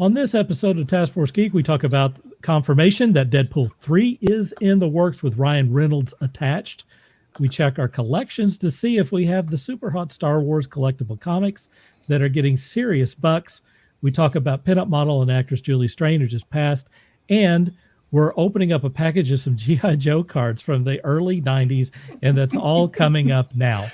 On this episode of Taskforce Geek, we talk about confirmation that Deadpool 3 is in the works with Ryan Reynolds attached. We check our collections to see if we have the super hot Star Wars collectible comics that are getting serious bucks. We talk about pinup model and actress Julie Strain, who just passed. And we're opening up a package of some G.I. Joe cards from the early 90s, and that's all coming up now.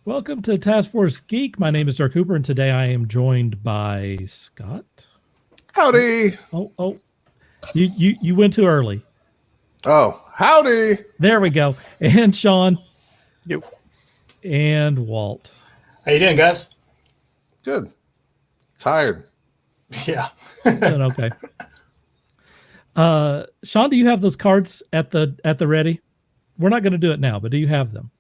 Welcome to Taskforce Geek. My name is Dirk Cooper, and today I am joined by Scott. Howdy. Oh, you went too early. Oh, howdy. There we go. And Sean. Yep. And Walt. How you doing, guys? Good. Tired. Yeah. Doing okay. Sean, do you have those cards at the ready? We're not going to do it now, but do you have them?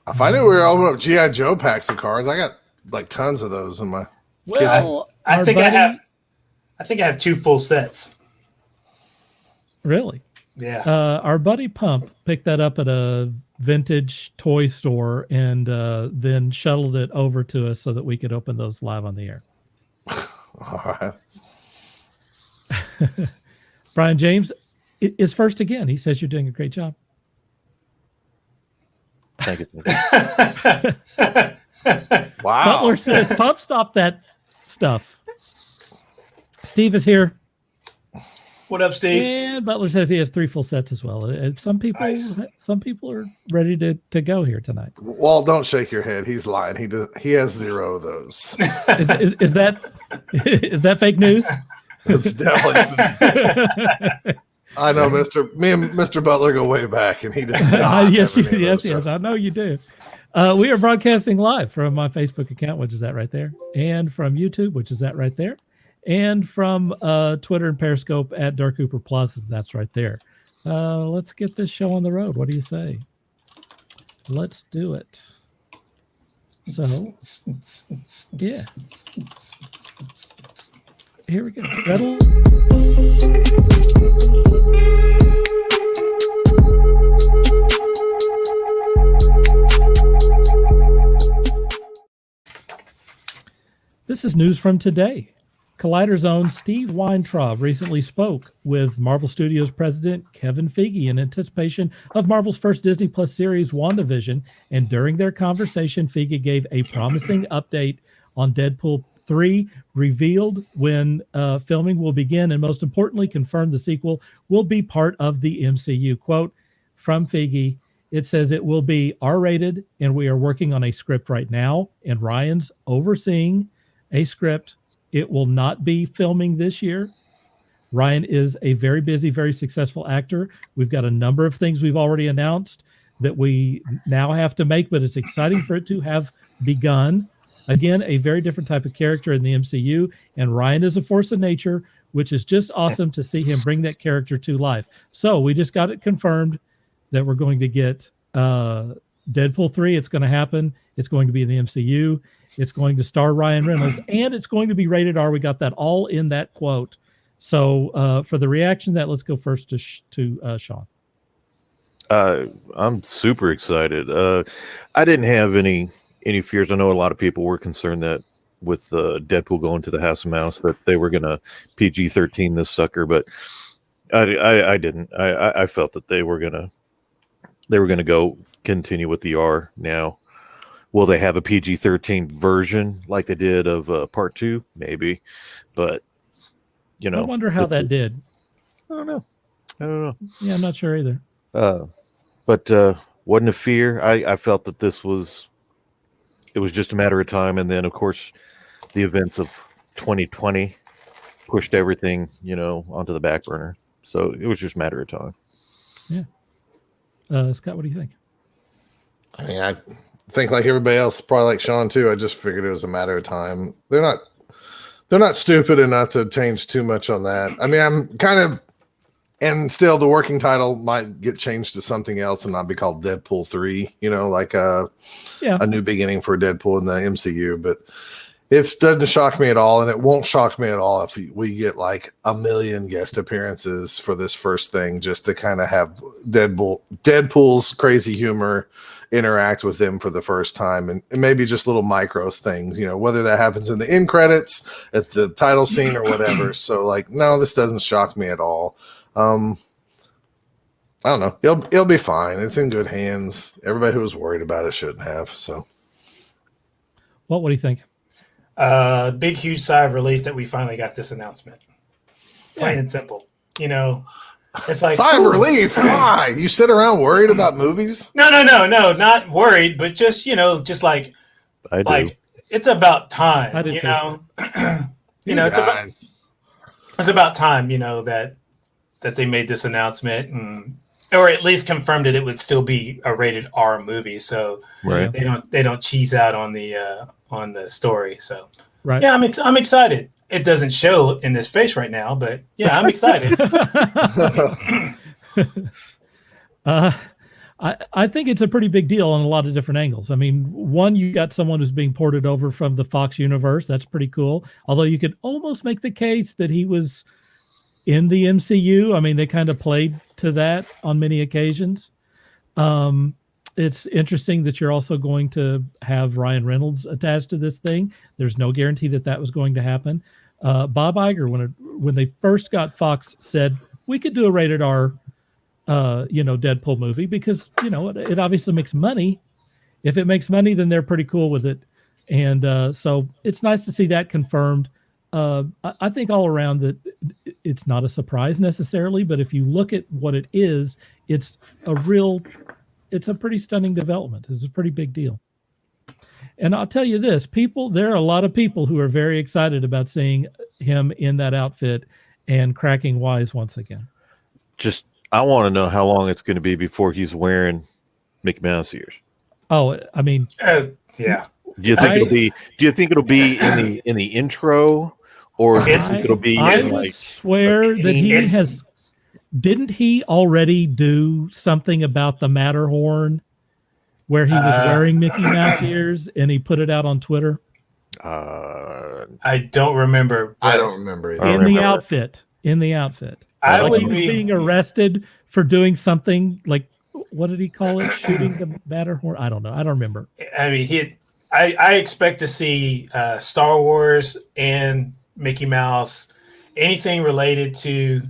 If I knew we were opening up G.I. Joe packs of cards, I got like tons of those in my kitchen. I think I have 2 full sets. Really? Yeah. Our buddy Pump picked that up at a vintage toy store and then shuttled it over to us so that we could open those live on the air. All right. Brian James is first again. He says you're doing a great job. Thank you. Wow. Butler says, Pump, stop that stuff. Steve is here. What up, Steve? And Butler says he has 3 full sets as well. Some people are ready to go here tonight. Well, don't shake your head. He's lying. He has 0 of those. Is that fake news? It's definitely. I know, me and Mr. Butler go way back, and he does not. Yes, I know you do. We are broadcasting live from my Facebook account, which is that right there, and from YouTube, which is that right there, and from Twitter and Periscope at Dark Cooper Plus, that's right there. Let's get this show on the road. What do you say? Let's do it. So, yeah. Here we go. This is news from today. Collider's own Steve Weintraub recently spoke with Marvel Studios president Kevin Feige in anticipation of Marvel's first Disney Plus series, WandaVision, and during their conversation, Feige gave a promising update on Deadpool 3, revealed when filming will begin, and most importantly, confirmed the sequel will be part of the MCU. Quote from Feige, it says it will be R-rated, and we are working on a script right now, and Ryan's overseeing a script. It will not be filming this year. Ryan is a very busy, very successful actor. We've got a number of things we've already announced that we now have to make, but it's exciting for it to have begun. Again, a very different type of character in the MCU, and Ryan is a force of nature, which is just awesome to see him bring that character to life. So we just got it confirmed that we're going to get Deadpool 3. It's going to happen. It's going to be in the MCU. It's going to star Ryan Reynolds, and it's going to be rated R. We got that all in that quote. So for the reaction to that, let's go first to Sean. I'm super excited. I didn't have any fears. I know a lot of people were concerned that with Deadpool going to the House of Mouse that they were going to PG-13 this sucker, but I didn't. I felt that they were gonna go continue with the R now. Will they have a PG-13 version like they did of Part 2? Maybe, but you know, I wonder how that did. I don't know. Yeah, I'm not sure either. But wasn't a fear. I felt that it was just a matter of time, and then of course the events of 2020 pushed everything, onto the back burner. So it was just a matter of time. Yeah. Scott, what do you think? I mean, I think like everybody else, probably like Sean too. I just figured it was a matter of time. They're not stupid enough to change too much on that. I mean, I'm kind of, and still the working title might get changed to something else and not be called Deadpool 3, like a new beginning for Deadpool in the MCU. But It doesn't shock me at all, and it won't shock me at all if we get like 1 million guest appearances for this first thing, just to kind of have Deadpool's crazy humor interact with them for the first time, and maybe just little micro things, whether that happens in the end credits, at the title scene, or whatever. So, like, no, this doesn't shock me at all. I don't know. It'll be fine. It's in good hands. Everybody who was worried about it shouldn't have. So, what do you think? Big, huge sigh of relief that we finally got this announcement. Plain and simple. It's like sigh of relief. Why? You sit around worried about movies? No, not worried, but just just like I do. like it's about time. I do too. It's about time. That they made this announcement, or at least confirmed that it would still be a rated R movie. So Right. they don't cheese out on the story. So Right. yeah, I'm excited. It doesn't show in this face right now, but yeah, I'm excited. I think it's a pretty big deal on a lot of different angles. I mean, one, you got someone who's being ported over from the Fox universe. That's pretty cool. Although you could almost make the case that he was in the MCU. I mean, they kind of played to that on many occasions. It's interesting that you're also going to have Ryan Reynolds attached to this thing. There's no guarantee that was going to happen. Bob Iger, when they first got Fox, said we could do a rated R, Deadpool movie because it obviously makes money. If it makes money, then they're pretty cool with it, and so it's nice to see that confirmed. I think all around that it's not a surprise necessarily, but if you look at what it is, it's a pretty stunning development. It's a pretty big deal. And I'll tell you this, there are a lot of people who are very excited about seeing him in that outfit and cracking wise once again. I want to know how long it's going to be before he's wearing Mickey Mouse ears. Oh, I mean, yeah. Do you think it'll be in the intro, or do you think it'll be? I would swear that he has. Didn't he already do something about the Matterhorn, where he was wearing Mickey Mouse ears, and he put it out on Twitter? I don't remember. I don't remember either. In the outfit. I would he was being arrested for doing something like, what did he call it? Shooting the Matterhorn? I don't know. I don't remember. I mean, I expect to see Star Wars and Mickey Mouse, anything related to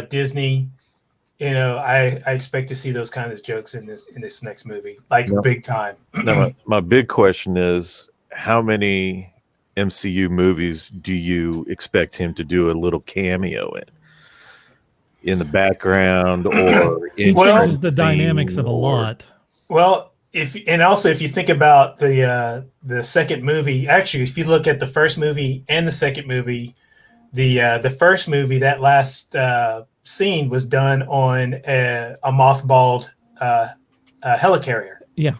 Disney. I expect to see those kinds of jokes in this next movie, big time. Now, my big question is, how many MCU movies do you expect him to do a little cameo in the background, or it changes the dynamics of a lot? Well, if you think about the second movie, actually, if you look at the first movie and the second movie, the first movie, that last scene was done on a mothballed helicarrier. Yeah.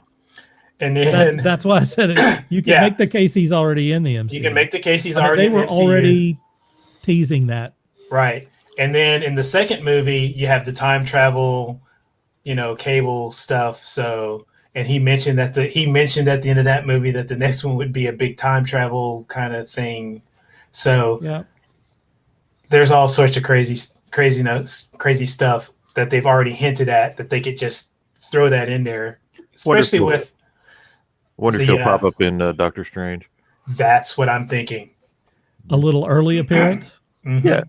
And then that's why I said it. You can make the case he's already in the MCU. You can make the case he's already in the MCU. They were already teasing that. Right. And then in the second movie, you have the time travel, cable stuff. So, and he mentioned at the end of that movie that the next one would be a big time travel kind of thing. So yeah, there's all sorts of crazy stuff that they've already hinted at that they could just throw that in there, especially with. Wonder if he'll pop up in Doctor Strange. That's what I'm thinking. A little early appearance. Mm-hmm. Yeah,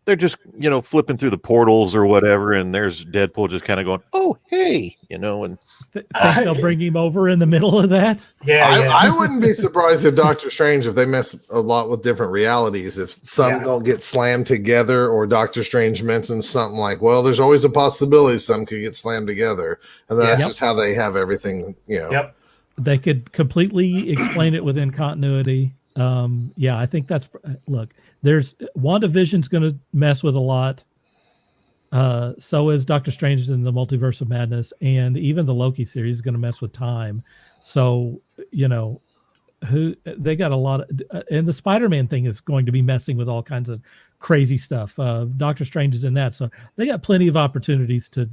they're just flipping through the portals or whatever, and there's Deadpool just kind of going, "Oh, hey," and they'll bring him over in the middle of that. Yeah, I wouldn't be surprised if Doctor Strange, if they mess a lot with different realities, if some don't get slammed together, or Doctor Strange mentions something like, "Well, there's always a possibility some could get slammed together," and that's just how they have everything. Yep. They could completely explain it within continuity. I think that's look. There's WandaVision's going to mess with a lot. So is Doctor Strange in the Multiverse of Madness, and even the Loki series is going to mess with time. So they got a lot of, and the Spider-Man thing is going to be messing with all kinds of crazy stuff. Doctor Strange is in that, so they got plenty of opportunities to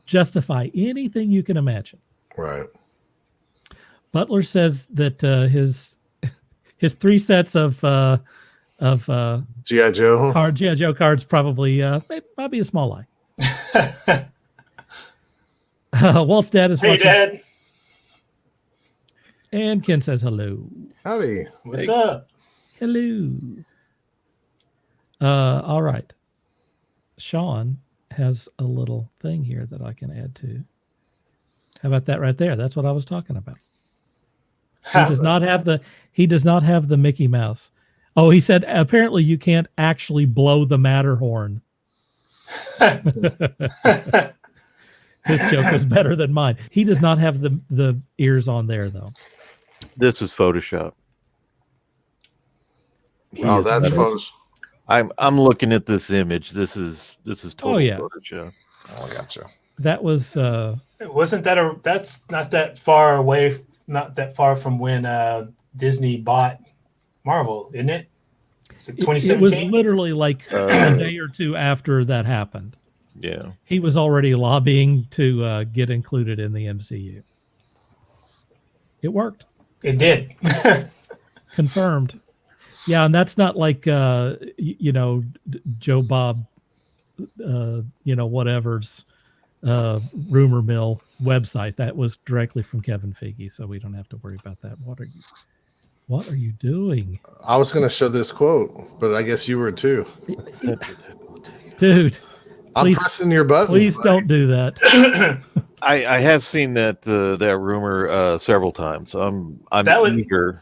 justify anything you can imagine. Right. Butler says that his 3 sets of G.I. Joe. GI Joe cards probably might be a small lie. Walt's dad is Hey, watching, Dad. and Ken says hello. Howdy. What's up? Hello. All right. Sean has a little thing here that I can add to. How about that right there? That's what I was talking about. He does not have the Mickey Mouse. Oh, he said apparently you can't actually blow the Matterhorn. His joke was better than mine. He does not have the ears on there though. This is Photoshop. Oh, that's Photoshop. I'm looking at this image. This is total Photoshop. Oh, I gotcha. That was Wasn't that that's not that far away, not that far from when Disney bought Marvel, isn't it? Is it 2017? It was literally like a day or two after that happened. Yeah. He was already lobbying to get included in the MCU. It worked. It did. Confirmed. Yeah, and that's not like Joe Bob whatever's rumor mill website. That was directly from Kevin Feige, so we don't have to worry about that. What are you doing? I was going to show this quote, but I guess you were too. Dude, I'm pressing your buttons. Please don't do that. I have seen that rumor several times. I'm eager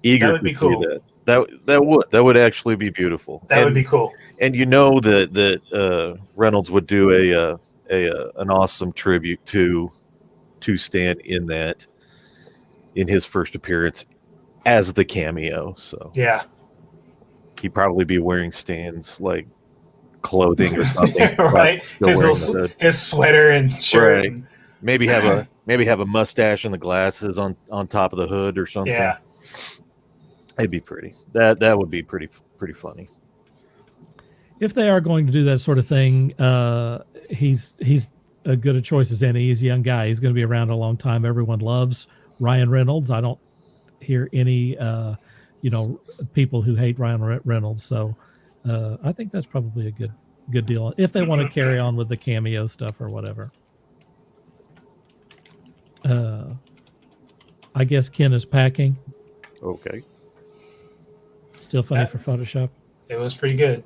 to be cool. See that. That would actually be beautiful. That would be cool. And that Reynolds would do an awesome tribute to Stan in his first appearance as the cameo. So yeah, he'd probably be wearing Stan's like clothing or something, right? His sweater and shirt. Right. Maybe have a mustache and the glasses on top of the hood or something. Yeah, it'd be pretty. That would be pretty funny. If they are going to do that sort of thing, he's as good a choice as any. He's a young guy. He's going to be around a long time. Everyone loves Ryan Reynolds. I don't hear any people who hate Ryan Reynolds. So I think that's probably a good deal if they want to carry on with the cameo stuff or whatever. I guess Ken is packing. Okay. Still funny for Photoshop. It was pretty good.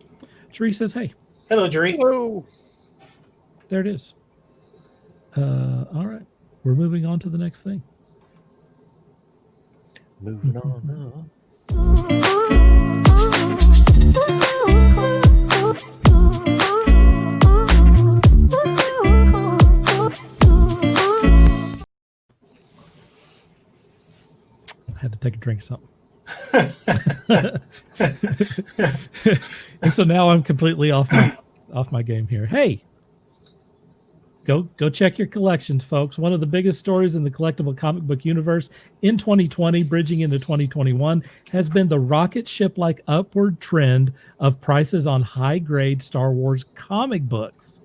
Jeree says, hey. Hello, Jeree. Hello. There it is. All right. We're moving on to the next thing. Moving on up. I had to take a drink of something. And so now I'm completely off my game here. Hey, go check your collections, folks. One of the biggest stories in the collectible comic book universe in 2020, bridging into 2021, has been the rocket ship-like upward trend of prices on high-grade Star Wars comic books.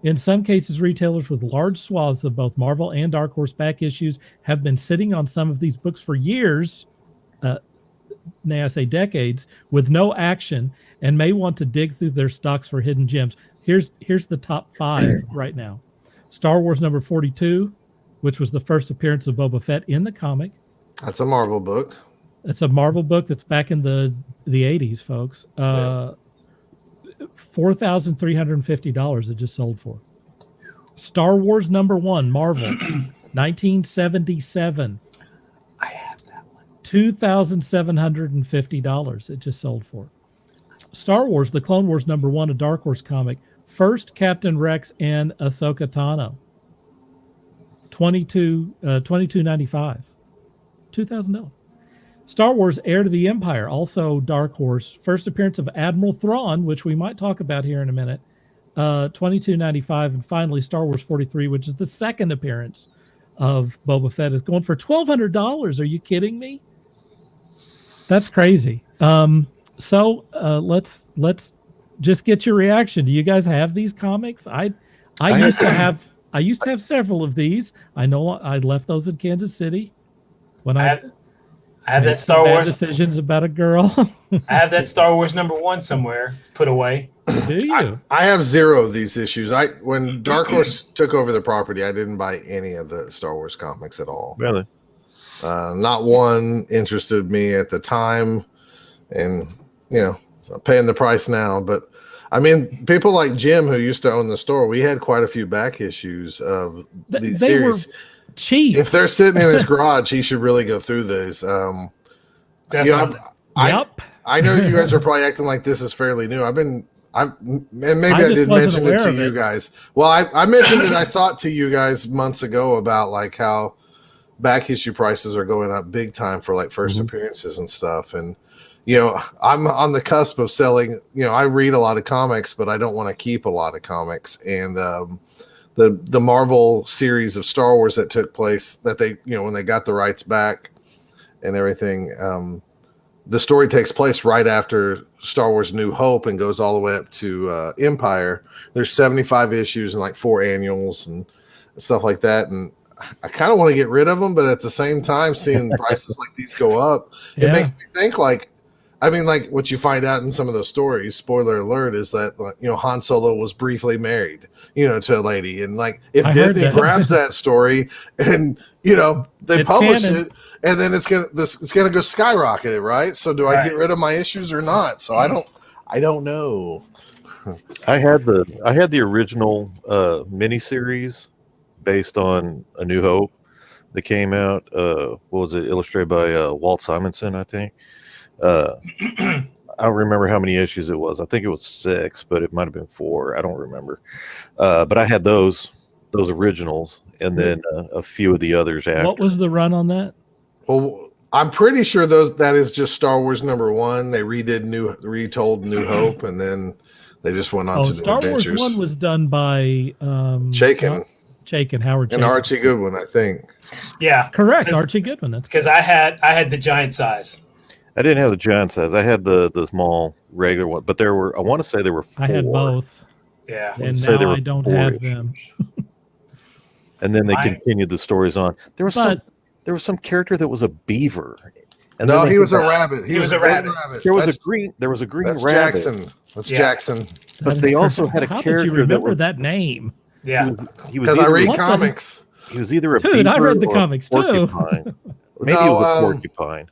In some cases, retailers with large swaths of both Marvel and Dark Horse back issues have been sitting on some of these books for years, nay, I say decades, with no action, and may want to dig through their stocks for hidden gems. Here's the top 5 right now. Star Wars number 42, which was the first appearance of Boba Fett in the comic. That's a Marvel book. It's a Marvel book that's back in the 80s, folks. $4,350 it just sold for. Star Wars number 1, Marvel, 1977. I have that one. $2,750 it just sold for. Star Wars, the Clone Wars number 1, a Dark Horse comic, first Captain Rex and Ahsoka Tano, $22.95, $2,000. Star Wars Heir to the Empire, also Dark Horse, first appearance of Admiral Thrawn, which we might talk about here in a minute, $22.95. And finally, Star Wars 43, which is the second appearance of Boba Fett, is going for $1,200. Are you kidding me? That's crazy. So let's just get your reaction. Do you guys have these comics? I used to have several of these. I know I left those in Kansas City when I have that Make Star bad Wars. decisions about a girl. I have that Star Wars #1 somewhere put away. Do you? I have 0 of these issues. When Dark Horse took over the property, I didn't buy any of the Star Wars comics at all. Really? Not one interested me at the time, and so I'm paying the price now. But I mean, people like Jim, who used to own the store, we had quite a few back issues of these They series. were cheap. If they're sitting in his garage, he should really go through these. Definitely. Yep. I know you guys are probably acting like this is fairly new. And maybe I just did wasn't mention it aware to of you it. guys. Well, I mentioned it, I thought, to you guys months ago about like how back issue prices are going up big time for like first appearances and stuff. And, I'm on the cusp of selling, I read a lot of comics, but I don't want to keep a lot of comics. And the Marvel series of Star Wars that took place, that they, when they got the rights back and everything, the story takes place right after Star Wars New Hope and goes all the way up to Empire. There's 75 issues and like 4 annuals and stuff like that. And I kind of want to get rid of them, but at the same time, seeing prices like these go up, it makes me think like what you find out in some of those stories, spoiler alert, is that, Han Solo was briefly married, to a lady. And like, if Disney grabs that story and, they publish canon. it, and then it's gonna go skyrocket, right? So do I get rid of my issues or not? So I don't know. I had the original miniseries based on A New Hope that came out. What was it? Illustrated by Walt Simonson, I think. I don't remember how many issues it was. I think it was 6, but it might have been 4. I don't remember. But I had those originals, and then a few of the others after. What was the run on that? Well, I'm pretty sure that is just Star Wars #1. They retold New Hope, and then they just went on to Star New Adventures. Wars 1 was done by Chaykin Howard Chaykin. and Archie Goodwin, I think. Yeah, Correct, Archie Goodwin. That's because I had the giant size. I didn't have the giant size. I had the small regular one, but there were. I want to say there were 4. I had both. Yeah, And say there now were I don't 4 have issues. them. And then they continued the stories on. There was some character that was a beaver. And No, then he was a rabbit. He was a rabbit. There was a green That's rabbit. Jackson. That's Yeah. Jackson. But they also had a How character did you remember that that name? yeah. he was Because I either read What the- comics. he was either a Dude, beaver I read the or a comics too. porcupine. Maybe it No, was a porcupine.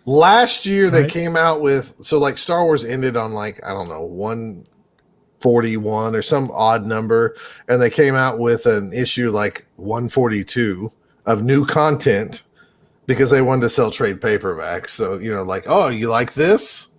Last year they Right. came out with, so like Star Wars ended on like, I don't know, 141 or some odd number, and they came out with an issue like 142 of new content because they wanted to sell trade paperbacks. So, like, oh, you like this?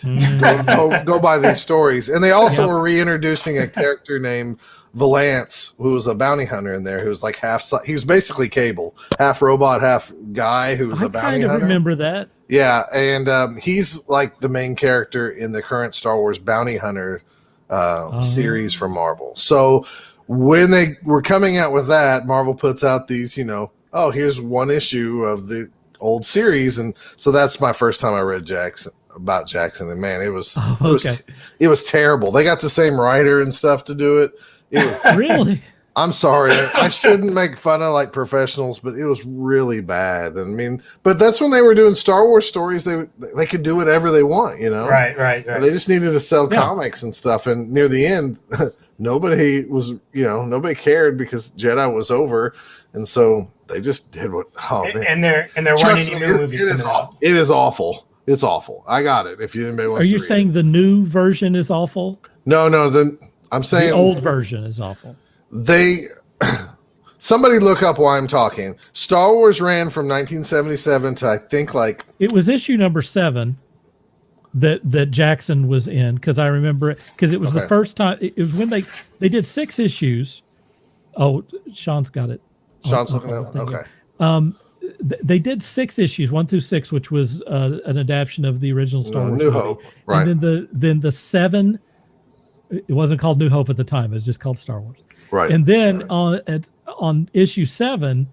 Go buy these stories. And they also were reintroducing a character named Valance, who was a bounty hunter in there, who was like he was basically Cable, half robot, half guy, who was a bounty hunter. I remember that. Yeah, and he's like the main character in the current Star Wars bounty hunter series from Marvel. So when they were coming out with that, Marvel puts out these, here's one issue of the old series, and so that's my first time I read Jackson, and man, it was terrible. They got the same writer and stuff to do it. It was Really? I'm sorry, I shouldn't make fun of like professionals, but it was really bad. I mean, but that's when they were doing Star Wars stories. They could do whatever they want, Right. They just needed to sell comics and stuff. And near the end, nobody cared because Jedi was over, and so they just did what. Oh man! And there weren't any new movies coming out. It is awful. It's awful. I got it. If anybody wants, Are you saying the new version is awful? No. I'm saying The old version is awful. Somebody look up why I'm talking. Star Wars ran from 1977 to I think like It was issue number 7 that Jackson was in, because I remember it, because it was the first time. It was when they did 6 issues. Oh, Sean's got it. Sean's looking at. Okay. They did 6 issues, 1 through 6, which was an adaptation of the original Star Wars. New Hope, right? And then the 7. It wasn't called New Hope at the time. It was just called Star Wars. Right. And then on issue 7,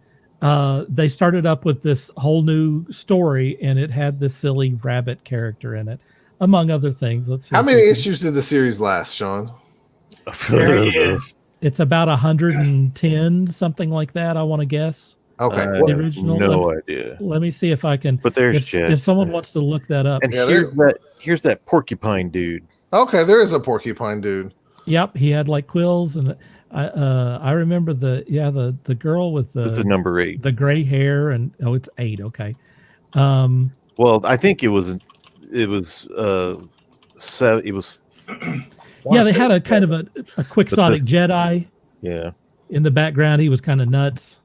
they started up with this whole new story, and it had this silly rabbit character in it, among other things. Let's see. How many issues did the series last, Sean? There he is. It's about 110, something like that, I want to guess. Okay. I The have original. no idea. Let me see if I can. But there's if Jed. someone wants to look that up. And Yeah, here's that porcupine dude. Okay, there is a porcupine dude. Yep, he had like quills, and I remember the girl with This is number 8. the gray hair, and it's 8. Okay. Well, I think it was 7. It was. Yeah, they had a kind of a quixotic Jedi. Yeah. In the background, he was kind of nuts.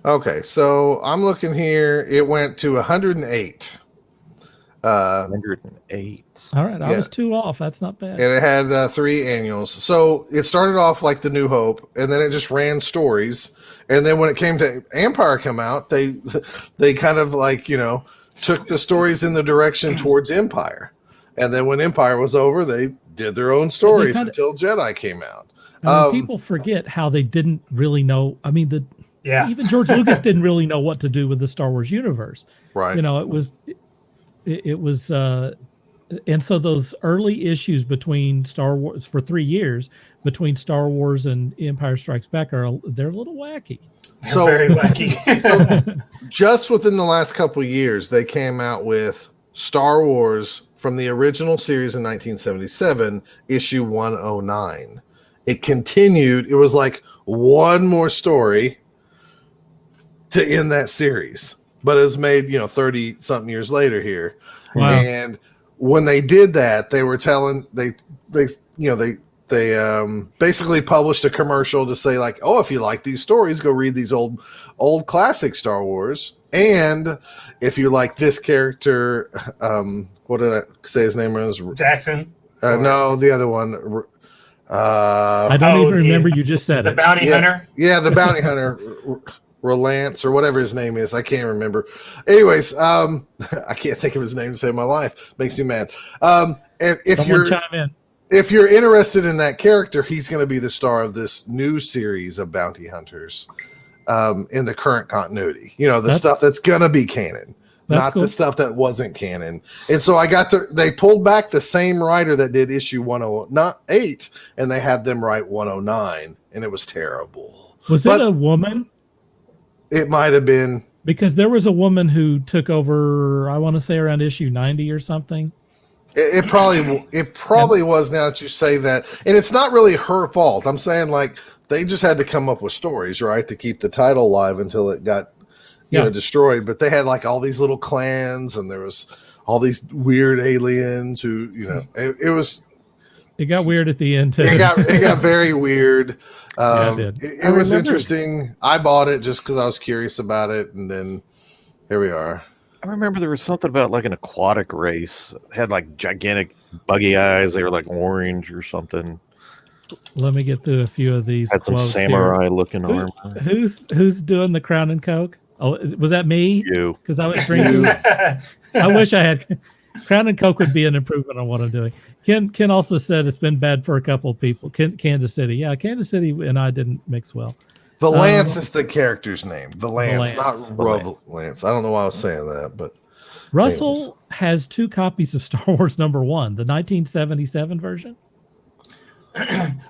Okay, so I'm looking here. It went to 108. 108. All right, I was 2 off. That's not bad. And it had 3 annuals. So it started off like the New Hope, and then it just ran stories. And then when it came to Empire come out, they kind of like, took the stories in the direction towards Empire. And then when Empire was over, they did their own stories until Jedi came out. People forget how they didn't really know. I mean, even George Lucas didn't really know what to do with the Star Wars universe. Right. It was, and so those early issues between Star Wars for 3 years between Star Wars and Empire Strikes Back they're a little wacky. So very wacky. Just within the last couple of years, they came out with Star Wars from the original series in 1977, issue 109. It continued. It was like one more story to end that series, but it was made, 30 something years later here. Wow. And when they did that, they were telling, they basically published a commercial to say like, oh, if you like these stories, go read these old classic Star Wars. And if you like this character, what did I say his name was? Jackson. No, the other one. I don't even remember. You just said the it. bounty hunter. Yeah, the bounty hunter, Relance or whatever his name is. I can't remember. Anyways, I can't think of his name to save my life. Makes me mad. If you're interested in that character, he's going to be the star of this new series of bounty hunters in the current continuity. Stuff that's going to be canon. Not cool. The stuff that wasn't canon. And so they pulled back the same writer that did issue 108, and they had them write 109, and it was terrible. Was it a woman? It might have been. Because there was a woman who took over, I want to say around issue 90 or something. It probably was, now that you say that. And it's not really her fault. I'm saying like they just had to come up with stories, right, to keep the title alive until it got destroyed. But they had like all these little clans, and there was all these weird aliens who, it got weird at the end too. It got very weird. It was interesting. I bought it just because I was curious about it, and then here we are. I remember there was something about like an aquatic race. It had like gigantic buggy eyes. They were like orange or something. Let me get through a few of these. Had some samurai looking armor. Who's doing the Crown and Coke? Oh, was that me? You. Because I was drinking. I wish I had. Crown and Coke would be an improvement on what I'm doing. Ken also said it's been bad for a couple of people. Kansas City. Yeah, Kansas City and I didn't mix well. The Lance is the character's name. The Lance. Not Rub Lance. I don't know why I was saying that, but Russell has 2 copies of Star Wars #1, the 1977 version.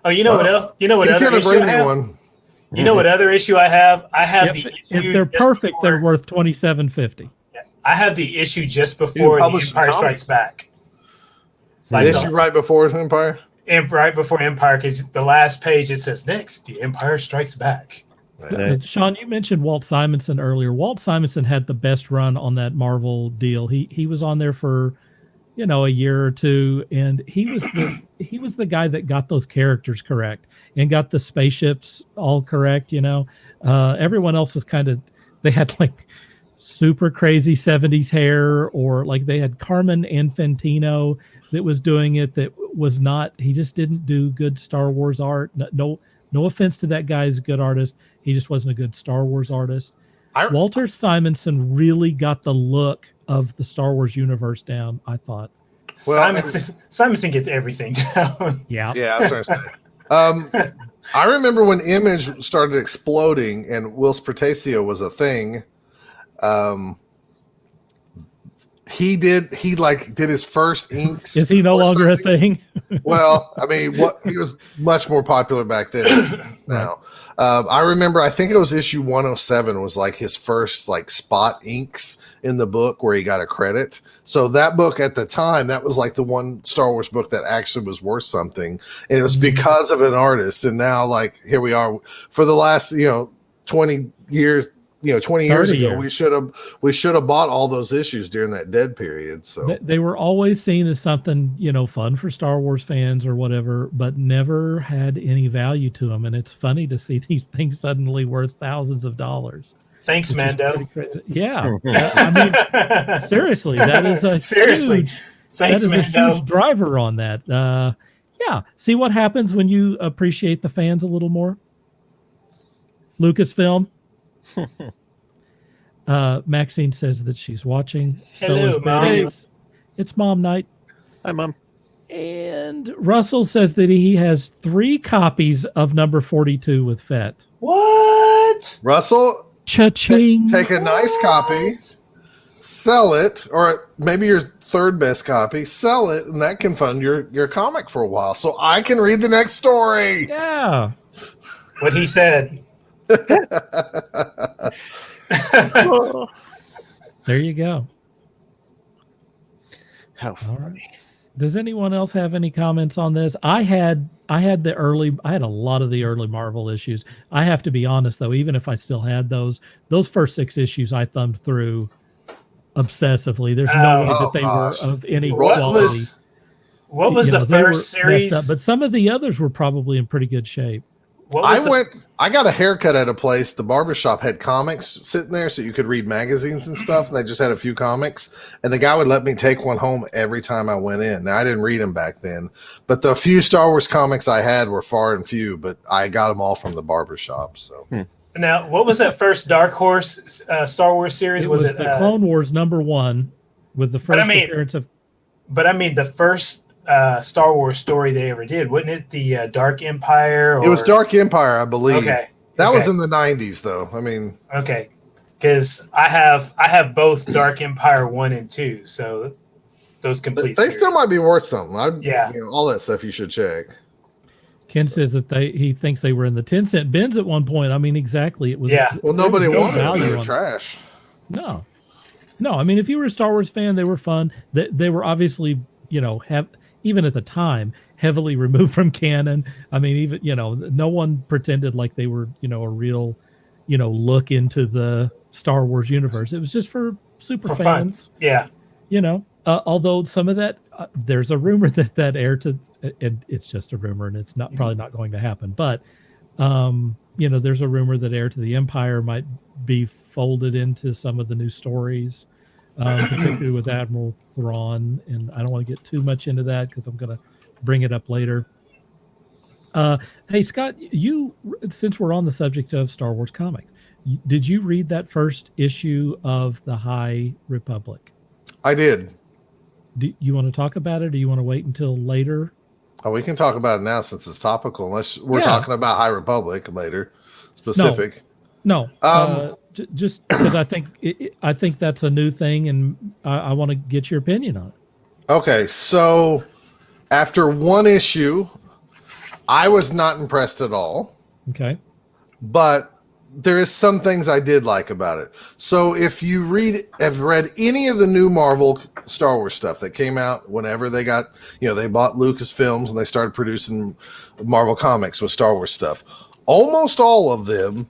Oh, you know what else? You know what other issue I have? One. You know what other issue I have? I have the issue. If they're perfect, they're worth $27.50. I have the issue just before the Empire Strikes Back. Like the issue right before Empire? Right before Empire, because the last page it says, next, the Empire Strikes Back. Sean, you mentioned Walt Simonson earlier. Walt Simonson had the best run on that Marvel deal. He was on there for, a year or two, and he was the guy that got those characters correct and got the spaceships all correct. Everyone else was they had like super crazy 70s hair, or like they had Carmen Infantino that was doing it. That was not. He just didn't do good Star Wars art. No offense to that guy, he's a good artist. He just wasn't a good Star Wars artist. Walter Simonson really got the look of the Star Wars universe down, I thought. Well, Simonson gets everything down. Yeah. Yeah, that's what I'm saying. I remember when Image started exploding and Whilst Protesio was a thing. he did his first inks. Is he no longer a thing? Well, I mean, he was much more popular back then now. I remember, I think it was issue 107 was like his first like spot inks in the book where he got a credit. So that book at the time, that was like the one Star Wars book that actually was worth something. And it was because of an artist. And now like, here we are for the last, 20 years, 20 years ago, we should have bought all those issues during that dead period. So they were always seen as something, fun for Star Wars fans or whatever, but never had any value to them. And it's funny to see these things suddenly worth thousands of dollars. Thanks, Mando. Yeah. I mean, seriously, that is a Thanks, Mando. huge driver on that. Yeah. See what happens when you appreciate the fans a little more? Lucasfilm. Maxine says that she's watching. Hello, Mom. It's mom night. Hi, Mom. And Russell says that he has 3 copies of number 42 with Fett. What? Russell, Cha-ching. take a nice copy, sell it, or maybe your third best copy, sell it, and that can fund your comic for a while. So I can read the next story. Yeah. What he said. There you go. How funny. Does anyone else have any comments on this? I had a lot of the early Marvel issues. I have to be honest though, even if I still had those first 6 issues I thumbed through obsessively. There's no way that they were of any quality. What was the first series? But some of the others were probably in pretty good shape. I got a haircut at a place. The barbershop had comics sitting there so you could read magazines and stuff. And they just had a few comics. And the guy would let me take one home every time I went in. Now, I didn't read them back then. But the few Star Wars comics I had were far and few. But I got them all from the barbershop. So. Now, what was that first Dark Horse Star Wars series? Was it the Clone Wars #1 with the first appearance of... But I mean, the first... Star Wars story they ever did, wasn't it? The Dark Empire? It was Dark Empire, I believe. Okay, that was in the 90s, though. I mean, okay, because I have both Dark Empire 1 and 2, so those complete. They still might be worth something. All that stuff you should check. Ken says that he thinks they were in the 10-cent bins at one point. I mean, exactly. It was. Yeah. Well, nobody wanted them. They were trash. No. I mean, if you were a Star Wars fan, they were fun. They were obviously, even at the time, heavily removed from canon. I mean, even, no one pretended like they were, a real, look into the Star Wars universe. It was just for super fans. Fun. Yeah. Although some of that, there's a rumor that aired to, and it's just a rumor and it's probably not going to happen. But, there's a rumor that Heir to the Empire might be folded into some of the new stories. Particularly with Admiral Thrawn, and I don't want to get too much into that because I'm going to bring it up later. Hey, Scott, since we're on the subject of Star Wars comics, did you read that first issue of the High Republic? I did. Do you want to talk about it, or do you want to wait until later? Oh, we can talk about it now since it's topical, unless we're talking about High Republic later, specific. No. Just because I think that's a new thing, and I want to get your opinion on it. Okay, so after one issue, I was not impressed at all. Okay, but there is some things I did like about it. So if you have read any of the new Marvel Star Wars stuff that came out whenever they got, they bought Lucasfilms and they started producing Marvel comics with Star Wars stuff. Almost all of them,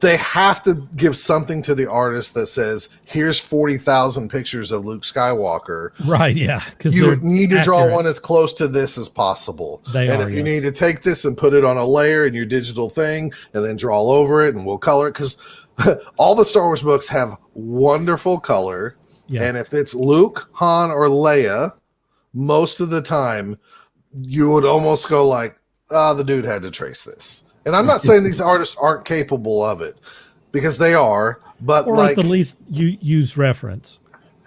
they have to give something to the artist that says, here's 40,000 pictures of Luke Skywalker. Right, yeah. Because you need to draw one as close to this as possible. You need to take this and put it on a layer in your digital thing and then draw all over it and we'll color it. Because all the Star Wars books have wonderful color. Yeah. And if it's Luke, Han, or Leia, most of the time, you would almost go like, the dude had to trace this. And I'm not saying these artists aren't capable of it, because they are, but or at the least you use reference.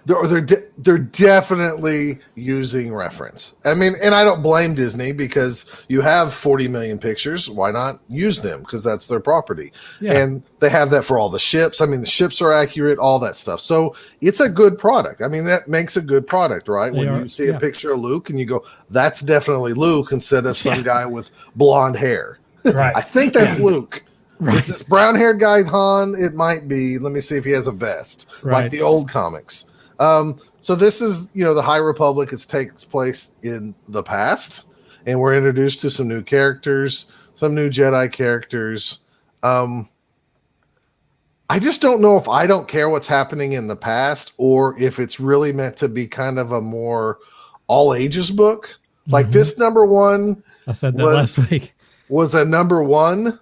they're definitely using reference. I mean, and I don't blame Disney because you have 40 million pictures. Why not use them? Because that's their property. Yeah. And they have that for all the ships. I mean, the ships are accurate, all that stuff. So it's a good product. I mean, that makes a good product, right? When you see a picture of Luke and you go, that's definitely Luke instead of some guy with blonde hair. Right. I think that's Luke. Right. Is this brown-haired guy Han? It might be. Let me see if he has a vest, like the old comics. So this is, the High Republic. It takes place in the past, and we're introduced to some new characters, some new Jedi characters. I just don't know if I don't care what's happening in the past or if it's really meant to be kind of a more all ages book. Like this number one, I said that last week, was a number one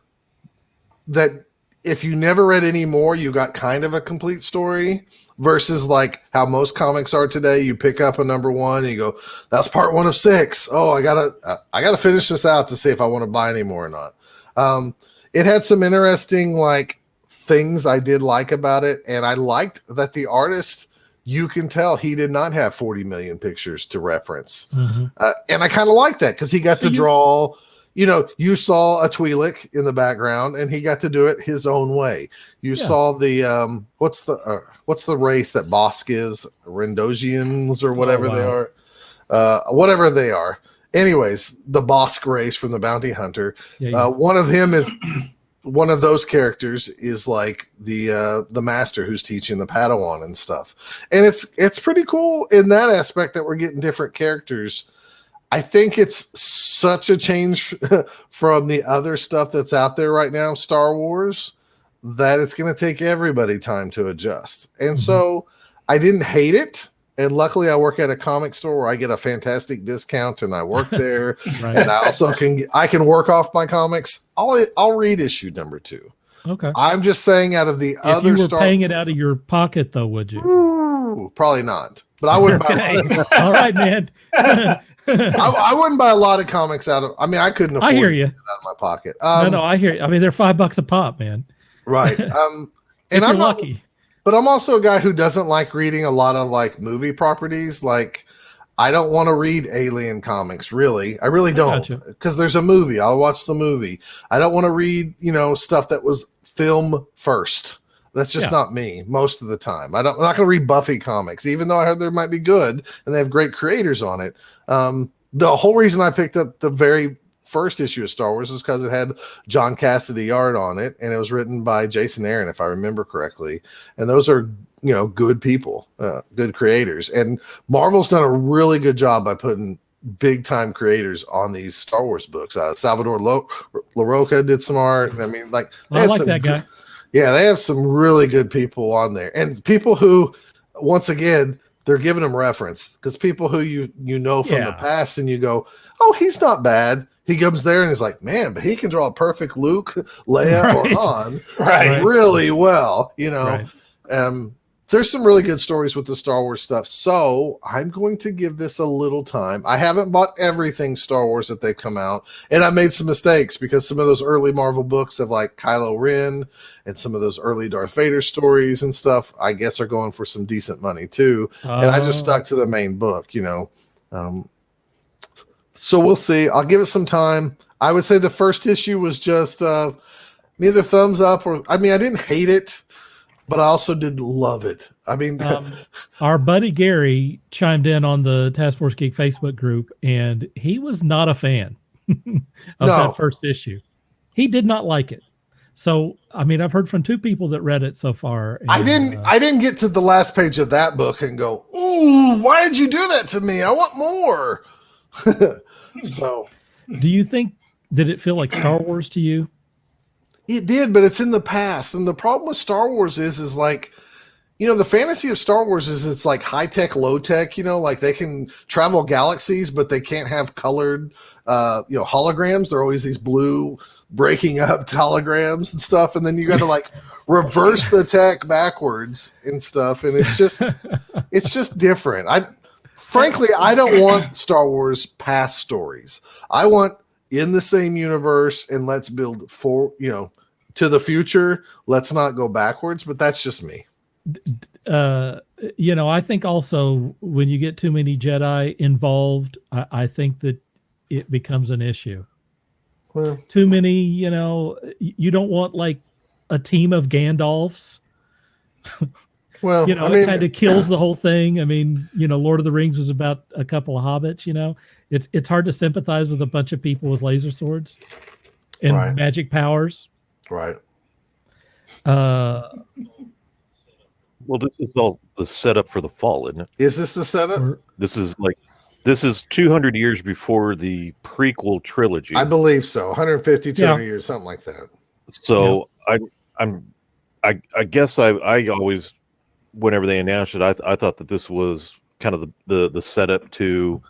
that if you never read any more, you got kind of a complete story versus like how most comics are today. You pick up a number one and you go, that's part 1 of 6. Oh, I gotta finish this out to see if I want to buy any more or not. It had some interesting like things I did like about it. And I liked that the artist, you can tell he did not have 40 million pictures to reference. And I kind of like that because he got to draw. You saw a Twi'lek in the background, and he got to do it his own way. You saw the what's the race that Bosk is? Rendosians or whatever they are, whatever they are. Anyways, the Bosk race from the Bounty Hunter. One of him is one of those characters is like the master who's teaching the Padawan and stuff, and it's pretty cool in that aspect that we're getting different characters. I think it's such a change from the other stuff that's out there right now, Star Wars, that it's going to take everybody time to adjust. And so I didn't hate it. And luckily I work at a comic store where I get a fantastic discount and I work there. And I also can work off my comics. I'll read issue number 2. Okay. I'm just saying out of the other you were paying it out of your pocket though, would you? Ooh, probably not. But I wouldn't buy All right, man. I wouldn't buy a lot of comics out of. I mean, I couldn't afford to get it out of my pocket. No, I hear you. I mean, they're $5 a pop, man. Right. And I'm lucky, but I'm also a guy who doesn't like reading a lot of like movie properties. Like, I don't want to read Alien comics. Really, I really don't, because there's a movie. I'll watch the movie. I don't want to read, stuff that was film first. That's just not me most of the time. I'm not going to read Buffy comics, even though I heard they might be good and they have great creators on it. The whole reason I picked up the very first issue of Star Wars is because it had John Cassidy art on it, and it was written by Jason Aaron, if I remember correctly. And those are, good people, good creators. And Marvel's done a really good job by putting big time creators on these Star Wars books. Salvador LaRocca did some art. I mean, like, I like that guy. Yeah, they have some really good people on there, and people who, once again, they're giving them reference because people who you know from the past, and you go, oh, he's not bad. He comes there and is like, man, but he can draw a perfect Luke, Leia, or Han really well, There's some really good stories with the Star Wars stuff, so I'm going to give this a little time. I haven't bought everything Star Wars that they come out, and I made some mistakes because some of those early Marvel books of like Kylo Ren and some of those early Darth Vader stories and stuff, I guess are going for some decent money too. And I just stuck to the main book, So we'll see. I'll give it some time. I would say the first issue was just neither thumbs up or, I didn't hate it, but I also did love it. Our buddy Gary chimed in on the Taskforce Geek Facebook group, and he was not a fan of that first issue. He did not like it. So, I've heard from 2 people that read it so far. And, I didn't get to the last page of that book and go, ooh, why did you do that to me? I want more. So, do you think, did it feel like Star Wars to you? It did, but it's in the past. And the problem with Star Wars is like, the fantasy of Star Wars is it's like high tech, low tech, like they can travel galaxies, but they can't have colored, holograms. They're always these blue breaking up holograms and stuff. And then you got to like reverse the tech backwards and stuff. And it's just different. Frankly, I don't want Star Wars past stories. I want in the same universe, and let's build to the future. Let's not go backwards, but that's just me. I think also when you get too many Jedi involved, I think that it becomes an issue. Well, Too many, you don't want like a team of Gandalfs. well, I It mean, kind of kills the whole thing. I mean, Lord of the Rings was about a couple of hobbits. It's hard to sympathize with a bunch of people with laser swords and Right. magic powers. right. Well, this is all the setup for the fall, isn't it? Is this the setup? Or, This is 200 years before the prequel trilogy. I believe so. 150, 200 Yeah. years, something like that. So I guess I always, whenever they announced it, I thought that this was kind of the setup to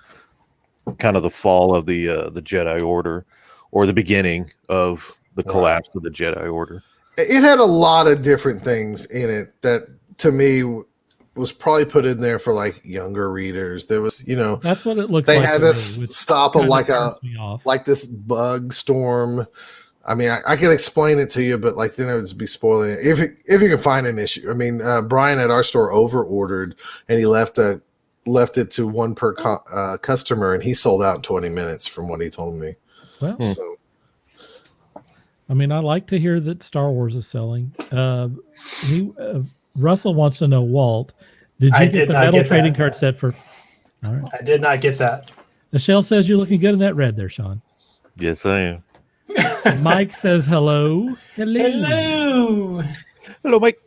kind of the fall of the Jedi Order, or the beginning of the collapse of the Jedi Order. It had a lot of different things in it that, to me, was probably put in there for like younger readers. There was, that's what it looks they like. had to to me, which stop kind of like turns me off. like this bug storm. I mean, I can explain it to you, but like then it would just be spoiling it. If you can find an issue. I mean, Brian at our store over ordered, and he left it to one per customer, and he sold out in 20 minutes from what he told me. Well, So I mean, I like to hear that Star Wars is selling. Russell wants to know, Walt, did you get the metal trading card set for? All right. I did not get that. Michelle says you're looking good in that red there, Sean. Yes, I am. Mike says hello. Hello. Hello, Mike.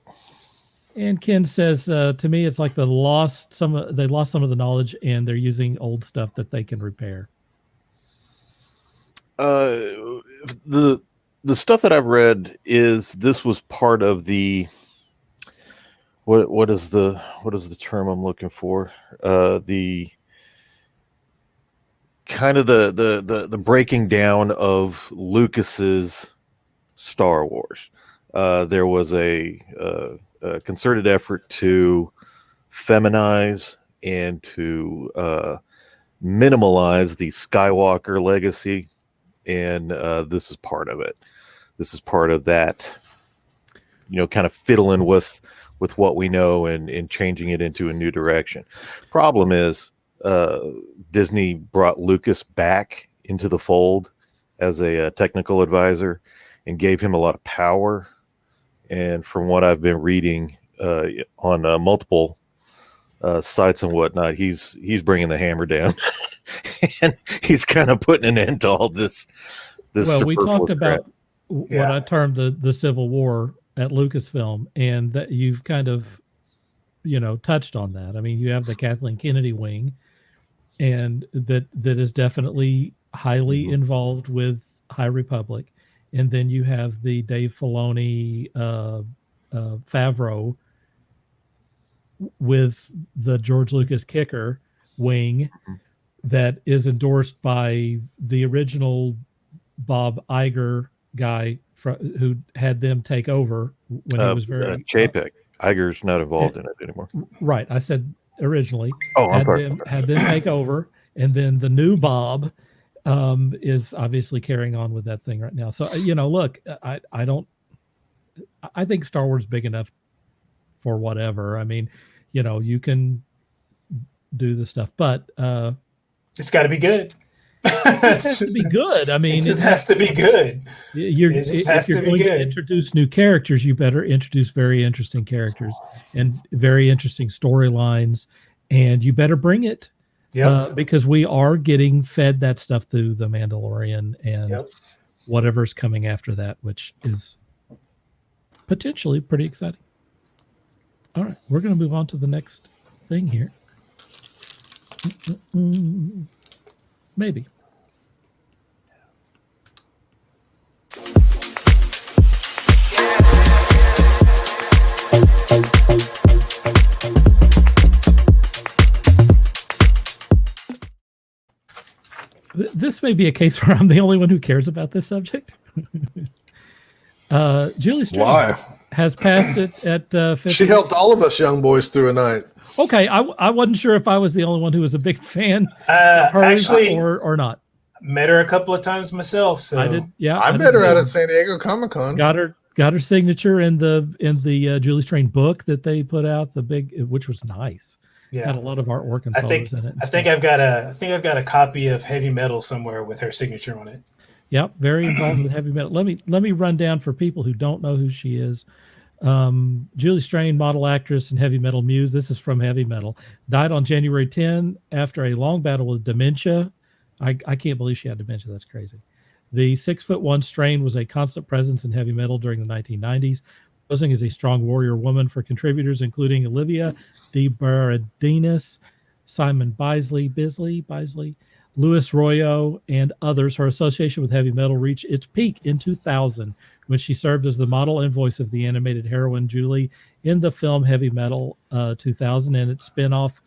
And Ken says, to me, it's like they lost some of the knowledge, and they're using old stuff that they can repair. The stuff that I've read is this was part of the what is the term I'm looking for? The kind of the breaking down of Lucas's Star Wars. There was a concerted effort to feminize and to minimalize the Skywalker legacy, and this is part of it. This is part of that, kind of fiddling with what we know and changing it into a new direction. Problem is, Disney brought Lucas back into the fold as a technical advisor and gave him a lot of power. And from what I've been reading on multiple sites and whatnot, he's bringing the hammer down, and he's kind of putting an end to all this. Well, we talked about crap. what I termed the Civil War at Lucasfilm, and that you've kind of, touched on that. I mean, you have the Kathleen Kennedy wing, and that is definitely highly involved with High Republic. And then you have the Dave Filoni, Favreau with the George Lucas kicker wing that is endorsed by the original Bob Iger guy who had them take over when he was very Chapek. Iger's not involved in it anymore. Right. I said originally. Oh, I'm had them take over, and then the new Bob is obviously carrying on with that thing right now. So look, I think Star Wars is big enough for whatever. I mean, you can do the stuff, but it's got to be good. It has to be good. I mean, it just has to be good. If you're going to introduce new characters, you better introduce very interesting characters and very interesting storylines, and you better bring it. Because we are getting fed that stuff through The Mandalorian and whatever's coming after that, which is potentially pretty exciting. All right, we're going to move on to the next thing here. Maybe. This may be a case where I'm the only one who cares about this subject. Julie Stratton has passed it at 50. She helped all of us young boys through a night. Okay, I wasn't sure if I was the only one who was a big fan of her actually, or not. Met her a couple of times myself. So I did. Yeah, I met her out at San Diego Comic-Con. Got her got her signature in the Julie Strain book that they put out, which was nice. Yeah, had a lot of artwork and photos in it. I think I've got a copy of Heavy Metal somewhere with her signature on it. Yep, very involved with heavy metal. Let me run down for people who don't know who she is. Julie Strain, model, actress, and heavy metal muse. This is from Heavy Metal. Died on January 10 after a long battle with dementia. I can't believe she had dementia. That's crazy. The 6'1" Strain was a constant presence in heavy metal during the 1990s, posing as a strong warrior woman for contributors including Olivia DeBaradinis, Simon Bisley, Louis Royo, and others. Her association with heavy metal reached its peak in 2000 when she served as the model and voice of the animated heroine Julie in the film Heavy Metal 2000 and its spin-off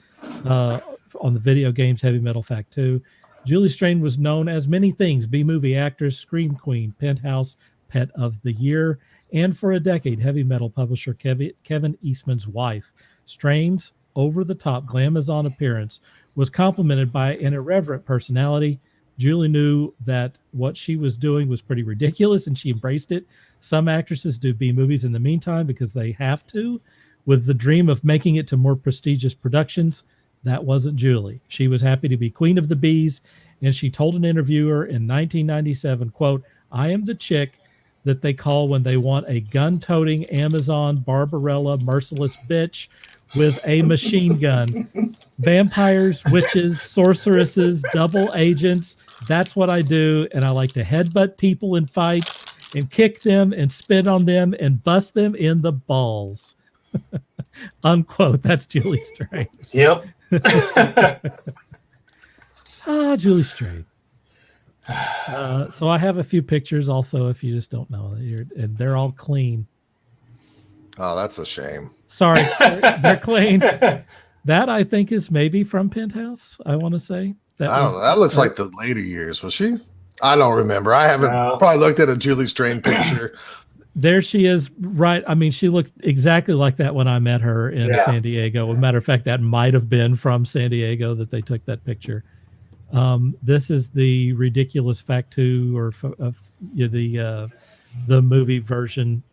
on the video games Heavy Metal Fact 2. Julie Strain was known as many things: B-movie actress, Scream Queen, Penthouse, Pet of the Year, and for a decade, heavy metal publisher Kevin Eastman's wife. Strain's over-the-top glamazon appearance was complemented by an irreverent personality. Julie knew that what she was doing was pretty ridiculous, and she embraced it. Some actresses do B-movies in the meantime because they have to, with the dream of making it to more prestigious productions. That wasn't Julie. She was happy to be queen of the bees, and she told an interviewer in 1997, quote, "I am the chick that they call when they want a gun-toting Amazon Barbarella merciless bitch with a machine gun. Vampires, witches, sorceresses, double agents. That's what I do. And I like to headbutt people in fights and kick them and spit on them and bust them in the balls." Unquote. That's Julie Strain. Yep. Julie Strain. So I have a few pictures also, if you just don't know, and they're all clean. Oh, that's a shame. Sorry, they're clean. That I think is maybe from Penthouse. I want to say I don't know. That looks like the later years. Was she? I don't remember. I haven't probably looked at a Julie Strain picture. There she is, right? I mean, she looked exactly like that when I met her in San Diego. As a matter of fact, that might have been from San Diego that they took that picture. This is the ridiculous Fact 2 or the movie version,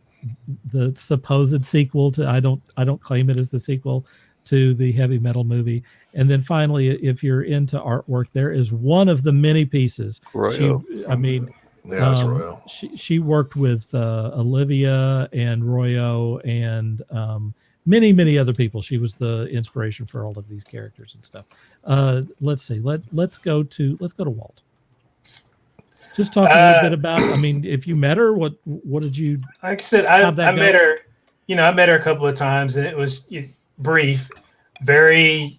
the supposed sequel to. I don't claim it as the sequel to the Heavy Metal movie. And then finally, if you're into artwork, there is one of the many pieces. Royo. That's Royo. She worked with Olivia and Royo and many other people. She was the inspiration for all of these characters and stuff. Let's see. Let's go to Walt. Just talk a little bit about. I mean, if you met her, what did you? Like I said, I met her. I met her a couple of times, and it was brief, very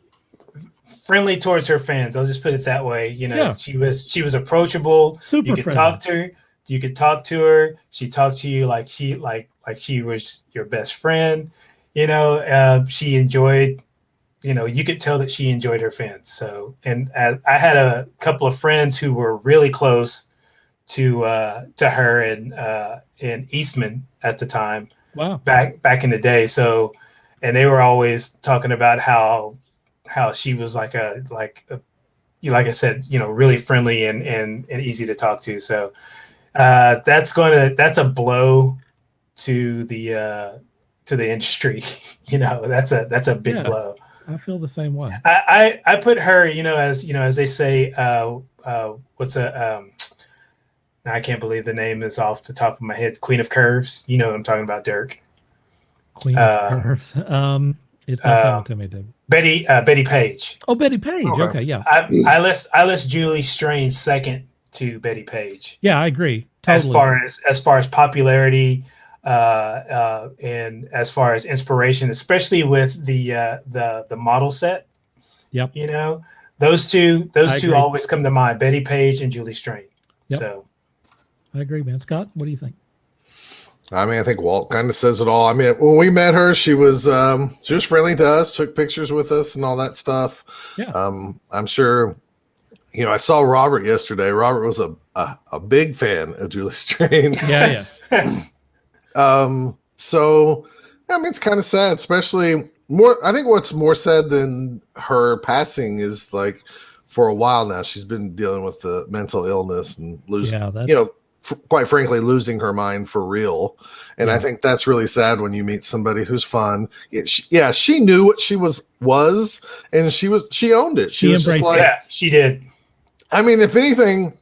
friendly towards her fans. I'll just put it that way. She was approachable. Super you could friendly. talk to her. You could talk to her. She talked to you like she was your best friend. She enjoyed. You could tell that she enjoyed her fans. So, and I had a couple of friends who were really close to her and Eastman at the time. Wow. Back in the day. So, and they were always talking about how she was like I said, really friendly and easy to talk to. So that's a blow to the industry. That's a big blow. I feel the same way. I put her, as they say, I can't believe the name is off the top of my head. Queen of Curves. You know what I'm talking about, Dirk. Queen of Curves. It's not coming to me, David. Betty Page. Oh, Betty Page. Okay, yeah. I list Julie Strain second to Betty Page. Yeah, I agree. Totally. As far as popularity, and as far as inspiration, especially with the model set. Yep. Those two always come to mind. Betty Page and Julie Strain. Yep. So I agree, man. Scott, what do you think? I mean, I think Walt kind of says it all. I mean, when we met her, she was friendly to us, took pictures with us and all that stuff. Yeah. I'm sure, I saw Robert yesterday. Robert was a big fan of Julie Strain. Yeah. So, I mean, it's kind of sad, especially I think what's more sad than her passing is like for a while now, she's been dealing with the mental illness and losing, quite frankly, losing her mind for real. And I think that's really sad when you meet somebody who's fun. She knew what she was, and she owned it. She was just like, yeah, she did. I mean, if anything,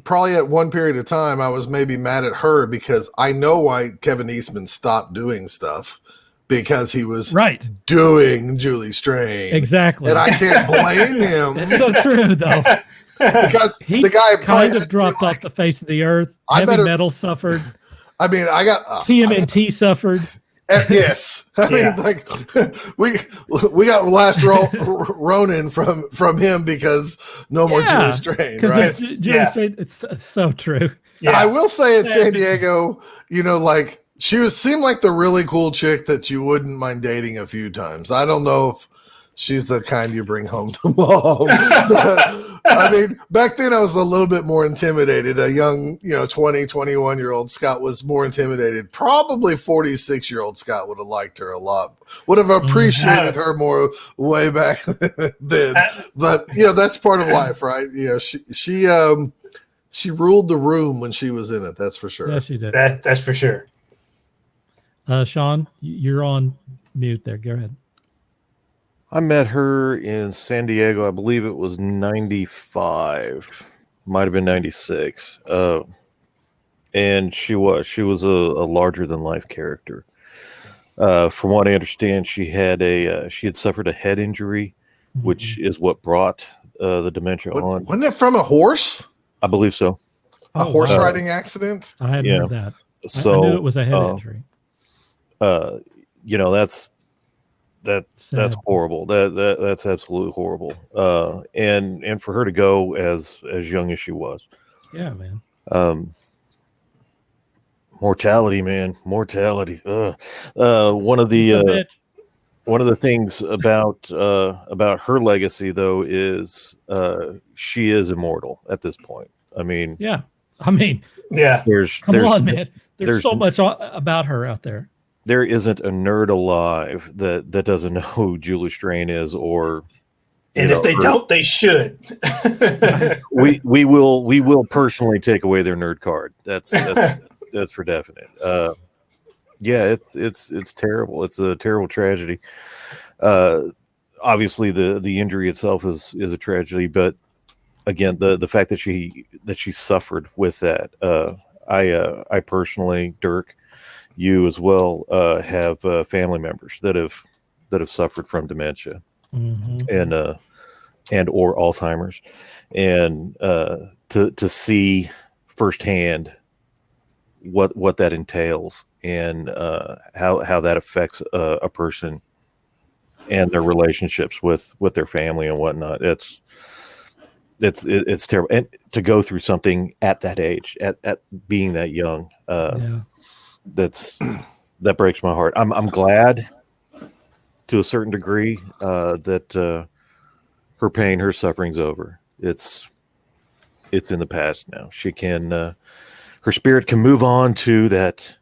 probably at one period of time, I was maybe mad at her because I know why Kevin Eastman stopped doing stuff, because he was doing Julie Strain. Exactly. And I can't blame him. It's so true, though. Because he the guy kind of dropped off the face of the earth. Heavy metal suffered. I mean, I got TMNT suffered. Yes, I mean, like we got Last Ronin from him because no more Julie Strain, right? Julie Strain, it's so true. Yeah. I will say at San Diego, like she seemed like the really cool chick that you wouldn't mind dating a few times. I don't know if she's the kind you bring home to mom. I mean, back then I was a little bit more intimidated. A young, 20, 21-year-old Scott was more intimidated. Probably 46-year-old Scott would have liked her a lot. Would have appreciated her more way back then. But, that's part of life, right? She ruled the room when she was in it. That's for sure. Yes, she did. That's for sure. Sean, you're on mute there. Go ahead. I met her in San Diego. I believe it was 95, might have been 96. And she was a larger than life character. From what I understand, she had suffered a head injury, which is what brought the dementia on. Wasn't it from a horse? I believe so. A horse riding accident? I hadn't heard that. So I knew it was a head injury. That's horrible. That's absolutely horrible. And for her to go as young as she was. Yeah, man. Mortality, man. Mortality. One of the things about her legacy though is she is immortal at this point. I mean, yeah. There's man. There's so much about her out there. There isn't a nerd alive that doesn't know who Julie Strain is, and if they don't, they should. we will personally take away their nerd card. That's for definite. It's terrible. It's a terrible tragedy. Obviously the injury itself is a tragedy, but again, the fact that she suffered with that. I personally, Dirk, you as well, have family members that have suffered from dementia and or Alzheimer's, and to see firsthand what that entails and how that affects a person and their relationships with their family and whatnot. It's terrible, and to go through something at that age, at being that young. That breaks my heart. I'm glad to a certain degree that her pain, her suffering's over. It's in the past now. She can her spirit can move on to that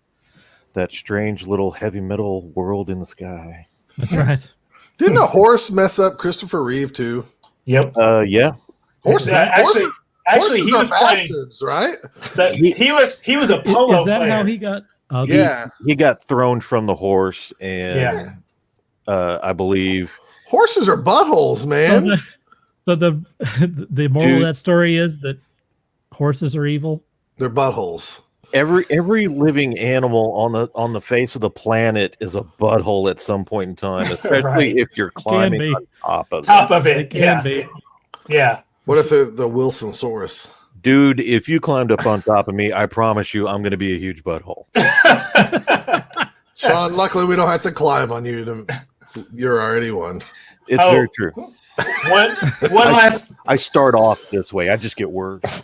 strange little heavy metal world in the sky. That's right. Didn't a horse mess up Christopher Reeve too? Yep. Yeah. Actually, he was playing, right? He was a polo Is that player. how he got? He got thrown from the horse, and I believe horses are buttholes, man. So the moral of that story is that horses are evil. They're buttholes. Every living animal on the face of the planet is a butthole at some point in time, especially if you're climbing on top of it. It can be. Yeah. What if they're the Wilsonsaurus? Dude, if you climbed up on top of me, I promise you I'm going to be a huge butthole. Sean, luckily we don't have to climb on you. You're already one. It's very true. One last. I start off this way. I just get worse.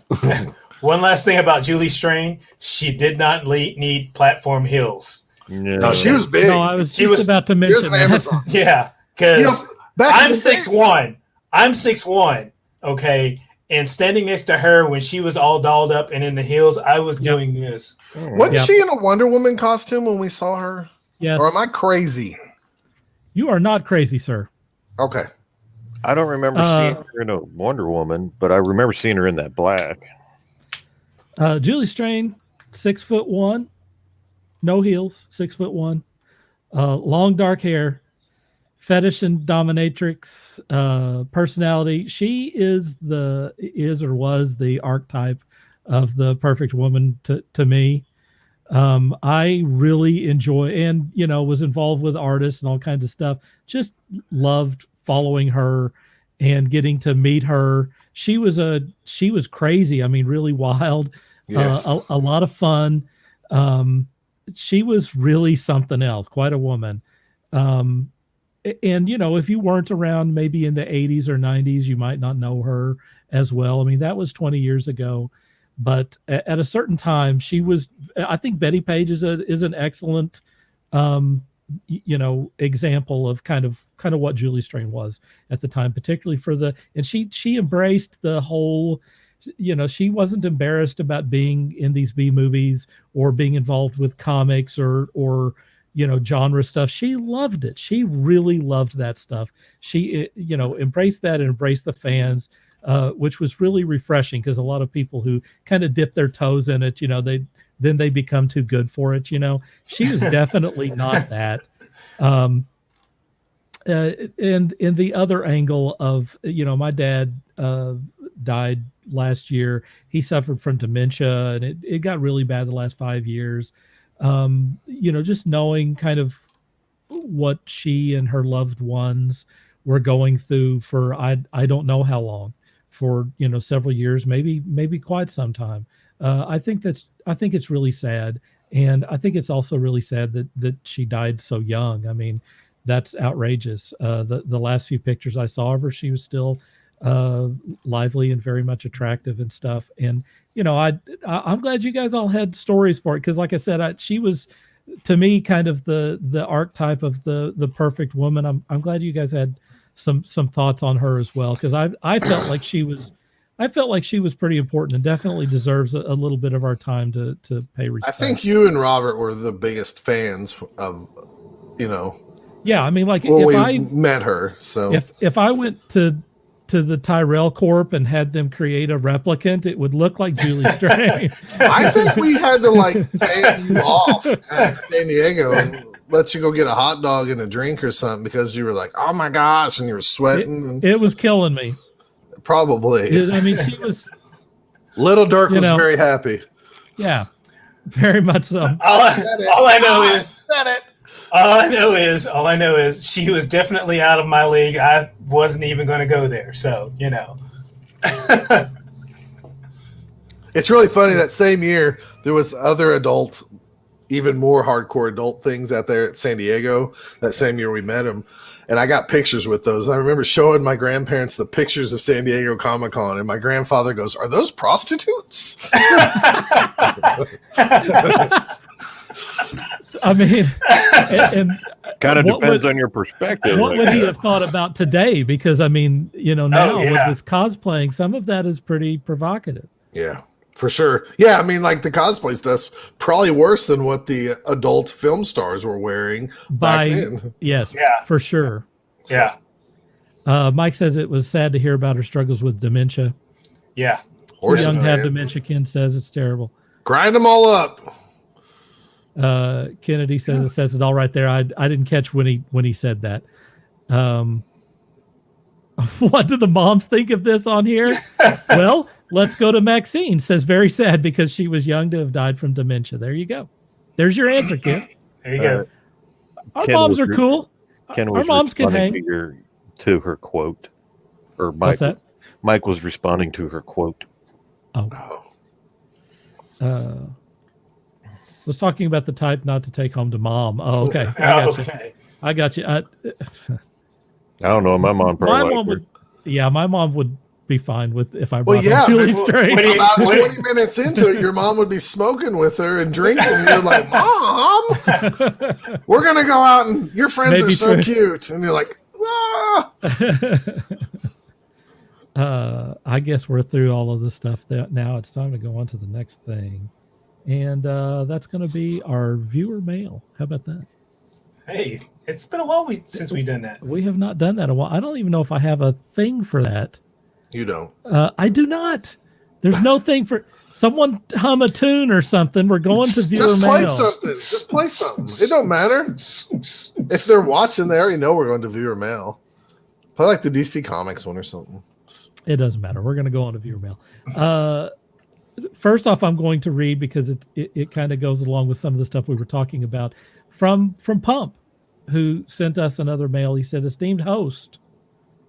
One last thing about Julie Strain. She did not need platform heels. No, she was big. No, I was about to mention that. Yeah, because I'm 6'1". I'm 6'1". Okay. And standing next to her when she was all dolled up and in the heels, I was doing this. Wasn't she in a Wonder Woman costume when we saw her? Yes. Or am I crazy? You are not crazy, sir. Okay. I don't remember seeing her in a Wonder Woman, but I remember seeing her in that black. Julie Strain 6'1", no heels, 6'1", long dark hair, fetish and dominatrix personality. She is or was the archetype of the perfect woman to me. I really enjoy, and was involved with artists and all kinds of stuff. Just loved following her and getting to meet her. She was crazy. I mean, really wild. Yes. A lot of fun. She was really something else. Quite a woman. And if you weren't around maybe in the 80s or 90s, you might not know her as well. I mean, that was 20 years ago. But at a certain time, she was. I think Betty Page is an excellent, example of kind of what Julie Strain was at the time, particularly and she embraced the whole. She wasn't embarrassed about being in these B movies or being involved with comics or genre stuff. She loved it. She really loved that stuff. She embraced that and embraced the fans. Which was really refreshing because a lot of people who kind of dip their toes in it, they become too good for it. She was definitely not that. And in the other angle of, my dad died last year. He suffered from dementia and it got really bad the last 5 years. Just knowing kind of what she and her loved ones were going through for, I don't know how long. For several years, maybe quite some time. I think it's really sad, and I think it's also really sad that she died so young. I mean, that's outrageous. The last few pictures I saw of her, she was still lively and very much attractive and stuff. And I'm glad you guys all had stories for it because, like I said, she was to me kind of the archetype of the perfect woman. I'm glad you guys had some thoughts on her as well because I felt like she was pretty important and definitely deserves a little bit of our time to pay respect. I think you and Robert were the biggest fans of yeah, I mean, like when if we met her. So if I went to the Tyrell Corp and had them create a replicant, it would look like Julie Strain. I think we had to fan you off at San Diego and let you go get a hot dog and a drink or something because you were like, oh my gosh, and you were sweating. It was killing me. Probably. I mean, she was. Little Dirk was very happy. Yeah, very much so. All I know is she was definitely out of my league. I wasn't even going to go there. So, It's really funny that same year there was other adult, even more hardcore adult things out there at San Diego. That same year we met him. And I got pictures with those. I remember showing my grandparents the pictures of San Diego Comic-Con, and my grandfather goes, "Are those prostitutes?" I mean, and kind of depends on your perspective. What would he have thought about today? Because I mean, now with this cosplaying, some of that is pretty provocative. Yeah, for sure. Yeah, I mean, like the cosplay stuff's probably worse than what the adult film stars were wearing back then. Yes, yeah, for sure. Yeah. Mike says it was sad to hear about her struggles with dementia. Yeah. Horses, young have dementia. Ken says it's terrible. Grind them all up. Kennedy says it all right there. I didn't catch when he said that. What do the moms think of this on here? Well, let's go to Maxine. Says very sad because she was young to have died from dementia. There you go. There's your answer, Ken. There you go. Our moms are cool. Our moms can hang. To her quote, or Mike. What's that? Mike was responding to her quote. Was talking about the type not to take home to mom. Oh, okay. I got you. I don't know. My mom probably my mom would be fine with if I Well, brought yeah, Julie Strain. About 20 minutes into it, your mom would be smoking with her and drinking. And you're like, Mom, we're going to go out and your friends are so cute. And you're like, ah. I guess we're through all of this stuff. Now it's time to go on to the next thing. And that's going to be our viewer mail. How about that? Hey, it's been a while since we've done that. We have not done that in a while. I don't even know if I have a thing for that. You don't. I do not. There's no thing for someone hum a tune or something. We're going to viewer Just mail. play something. Just play something. It don't matter. If they're watching, they already know we're going to viewer mail. Play like the DC Comics one or something. It doesn't matter. We're going to go on to viewer mail. First off, I'm going to read because it kind of goes along with some of the stuff we were talking about from Pump, who sent us another mail. He said, "Esteemed host,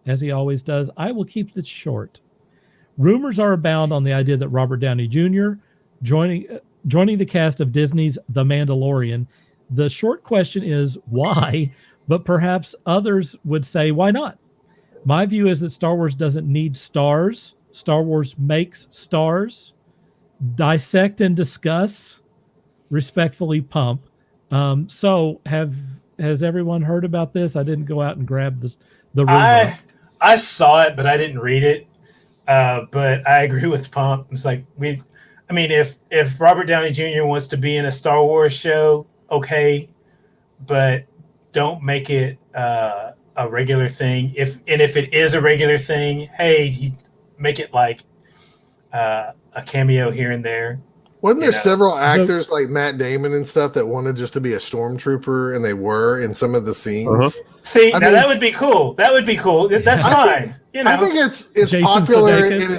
as he always does, I will keep this short. Rumors are abound on the idea that Robert Downey Jr. joining the cast of Disney's The Mandalorian. The short question is why, but perhaps others would say why not? My view is that Star Wars doesn't need stars. Star Wars makes stars. Dissect and discuss. Respectfully, Pump." So has everyone heard about this? I didn't go out and grab the rumor. I saw it, but I didn't read it. But I agree with Pump. It's like if Robert Downey Jr. wants to be in a Star Wars show, okay, but don't make it a regular thing. If it is a regular thing, hey, make it like a cameo here and there. Wasn't there several actors like Matt Damon and stuff that wanted just to be a stormtrooper, and they were in some of the scenes? Uh-huh. See, that would be cool. That would be cool. That's fine. I think it's Jason popular Sudeikis, and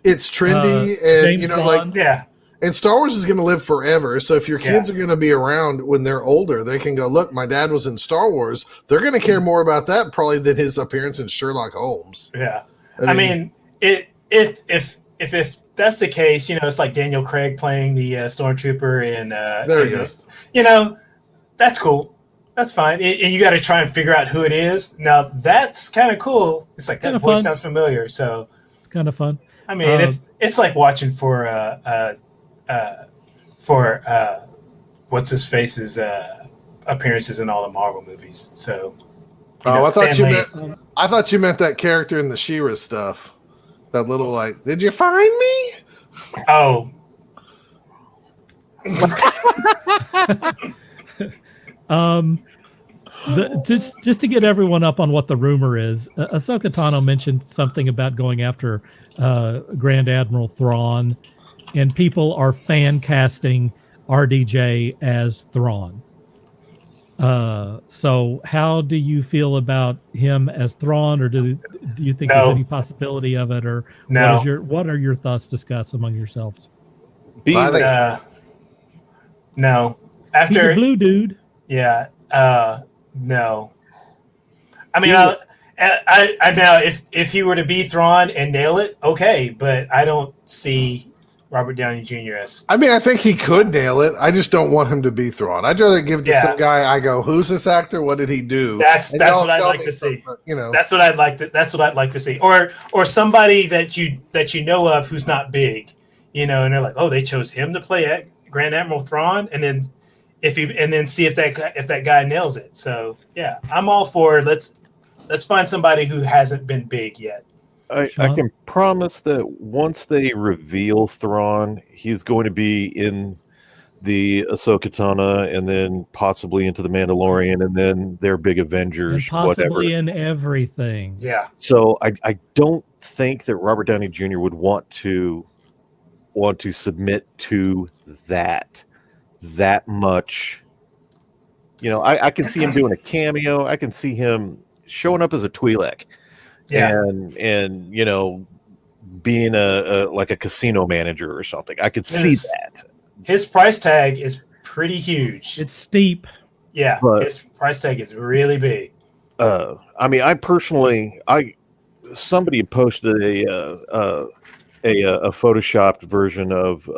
it's trendy, and James Bond. And Star Wars is going to live forever. So if your kids are going to be around when they're older, they can go, look, my dad was in Star Wars. They're going to care more about that probably than his appearance in Sherlock Holmes. Yeah, I mean, if that's the case, it's like Daniel Craig playing the stormtrooper in there he goes. That's cool. That's fine. And you got to try and figure out who it is. Now that's kind of cool. It's like that voice sounds familiar. So it's kind of fun. I mean, it's like watching for what's his face's appearances in all the Marvel movies. So I thought you meant that character in the She-Ra stuff. That little did you find me? Oh. Just to get everyone up on what the rumor is, Ahsoka Tano mentioned something about going after Grand Admiral Thrawn, and people are fan casting RDJ as Thrawn. So how do you feel about him as Thrawn, or do you think there's any possibility of it, or no? What are your thoughts discussed among yourselves? No. After he's a blue dude. Yeah. No. I mean, I now if he were to be Thrawn and nail it, okay, but I don't see Robert Downey Jr. as. I mean, I think he could nail it. I just don't want him to be Thrawn. I'd rather give it to some guy. I go, who's this actor? What did he do? That's what I'd like to see. That's what I'd like to. That's what I'd like to see. Or somebody that you know of who's not big, and they're like, oh, they chose him to play Grand Admiral Thrawn, and then see if that guy nails it. So yeah, I'm all for let's find somebody who hasn't been big yet. I can promise that once they reveal Thrawn, he's going to be in the Ahsoka Tano, and then possibly into the Mandalorian, and then their big Avengers, and possibly whatever. in everything. Yeah. So I don't think that Robert Downey Jr. would want to submit to that much. I can see him doing a cameo. I can see him showing up as a Twi'lek. Yeah. And being a casino manager or something. I could see that. His price tag is pretty huge. It's steep. Yeah, his price tag is really big. I mean, somebody posted a photoshopped version of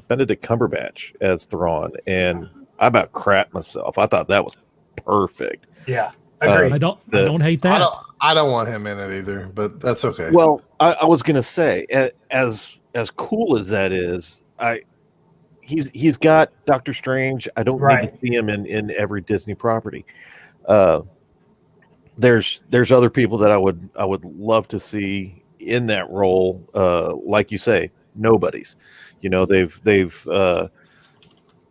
Benedict Cumberbatch as Thrawn, and I about crapped myself. I thought that was perfect. Yeah, agreed. I don't hate that. I don't want him in it either, but that's okay. Well, I was gonna say, as cool as that is, he's got Doctor Strange. I don't need to see him in every Disney property. There's other people that I would love to see in that role. Like you say, nobodies.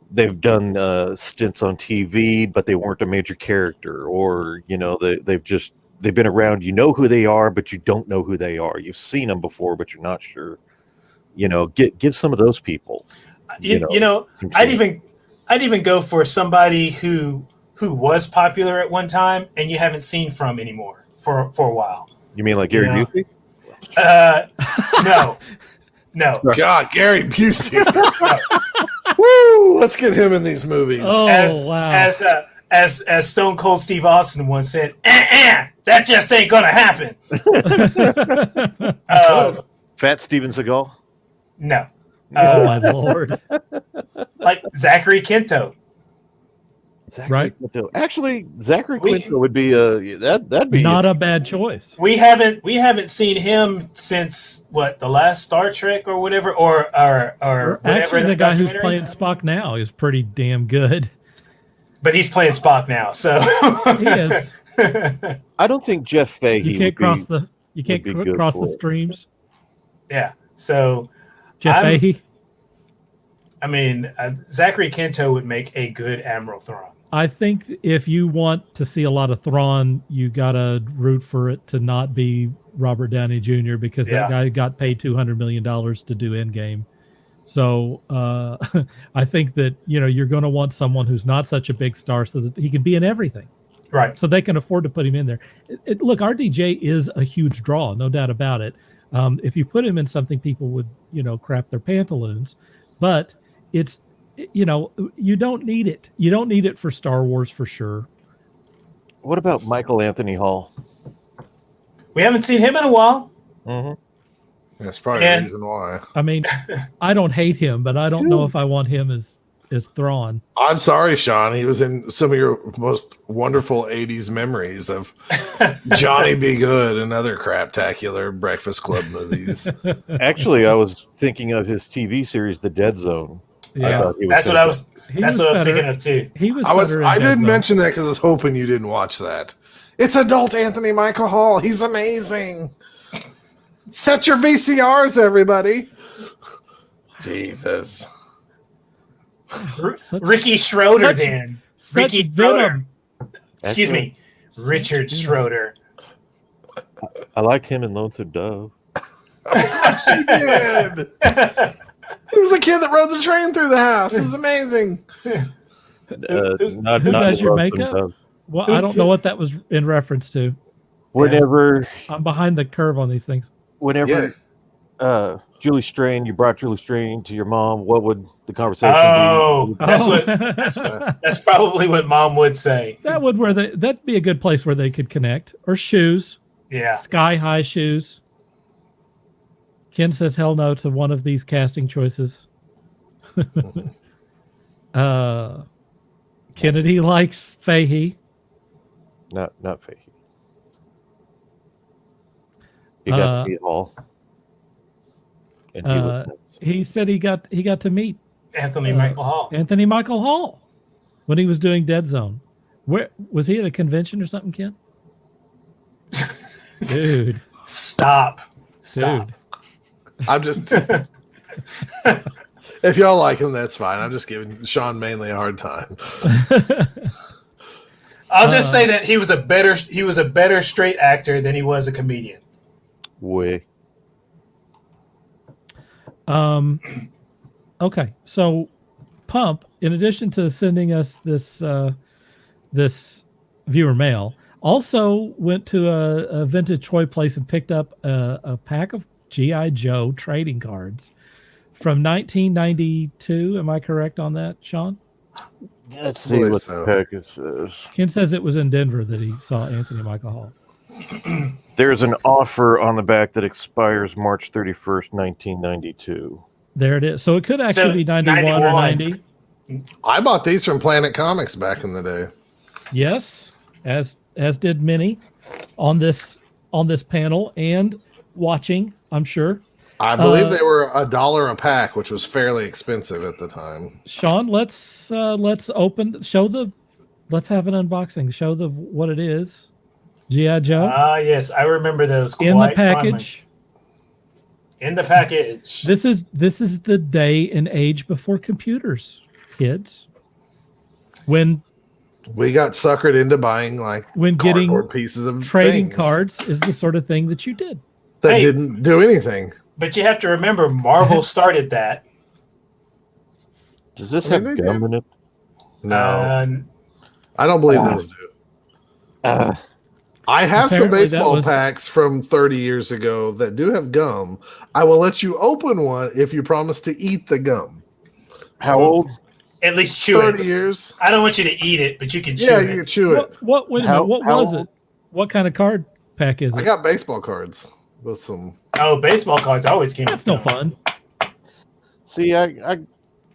They've done stints on TV, but they weren't a major character, or they've been around. You know who they are, but you don't know who they are. You've seen them before, but you're not sure. Give some of those people. Some I'd change. even go for somebody who was popular at one time and you haven't seen from anymore for a while. You mean like Gary Busey? No. God, Gary Busey. Woo! Let's get him in these movies. Oh, wow. As Stone Cold Steve Austin once said, that just ain't gonna happen. Fat Steven Seagal? No. Oh my Lord! Like Zachary Quinto. Quinto. Actually, Zachary Quinto would be that'd be not a bad choice. We haven't seen him since the last Star Trek or whatever or whatever. Actually, the guy who's playing Spock now is pretty damn good. But he's playing Spock now, so he is. I don't think Jeff Fahey. You can't cross the streams. Yeah. So Jeff Fahey. I mean, Zachary Quinto would make a good Admiral Thrawn. I think if you want to see a lot of Thrawn, you gotta root for it to not be Robert Downey Jr. because that guy got paid $200 million to do Endgame. So I think that you're going to want someone who's not such a big star so that he can be in everything. Right. So they can afford to put him in there. Look, RDJ is a huge draw, no doubt about it. If you put him in something, people would, crap their pantaloons. But it's, you don't need it. You don't need it for Star Wars for sure. What about Michael Anthony Hall? We haven't seen him in a while. Mm-hmm. That's probably the reason why. I mean, I don't hate him, but I don't know if I want him as Thrawn. I'm sorry, Sean. He was in some of your most wonderful 80s memories of Johnny Be Good and other craptacular Breakfast Club movies. Actually, I was thinking of his TV series, The Dead Zone. Yeah, that's what I was thinking of too. I didn't mention that because I was hoping you didn't watch that. It's adult Anthony Michael Hall. He's amazing. Set your VCRs, everybody. Jesus. Ricky Schroeder, then. Ricky Schroeder. Excuse me. Richard Schroeder. I liked him in Lonesome Dove. She did. He was a kid that rode the train through the house. It was amazing. Who does your makeup? Well, I don't know what that was in reference to. I'm behind the curve on these things. Whenever Julie Strain, you brought Julie Strain to your mom, what would the conversation be? That's probably what Mom would say. That'd be a good place where they could connect. Or shoes. Yeah. Sky high shoes. Ken says hell no to one of these casting choices. Kennedy likes Fahey. Not Fahey. He got to meet Hall. And he said he got to meet Anthony Michael Hall. Anthony Michael Hall when he was doing Dead Zone. Where was he at a convention or something, Ken? Dude. Stop. Dude. I'm just if y'all like him, that's fine. I'm just giving Sean mainly a hard time. I'll just say that he was a better straight actor than he was a comedian. Way. Okay, so Pump, in addition to sending us this viewer mail, also went to a vintage toy place and picked up a pack of G.I. Joe trading cards from 1992. Am I correct on that, Sean? Let's see what the package says. Ken says it was in Denver that he saw Anthony Michael Hall. There's an offer on the back that expires March 31st, 1992. There it is. So it could actually be 91 or 90. I bought these from Planet Comics back in the day. Yes, as did many on this panel and watching, I'm sure. I believe they were $1 a pack, which was fairly expensive at the time. Sean, let's have an unboxing. Show what it is. G.I. Joe. Yes, I remember those quite in the package. Fondly. In the package. This is the day and age before computers, kids. When we got suckered into buying getting pieces of trading things cards is the sort of thing that you did. That didn't do anything. But you have to remember, Marvel started that. Does this I mean, have they gum do. in it? No, I don't believe those do. I have some Apparently that baseball was- packs from 30 years ago that do have gum. I will let you open one if you promise to eat the gum. How old? At least chew 30 it. years. I don't want you to eat it, but you can chew Yeah, it. you can chew it. What? Wait a How- minute. What how was old? it? What kind of card pack is I it? got baseball cards with some. Oh, baseball cards always came That's with no gum. fun. See, I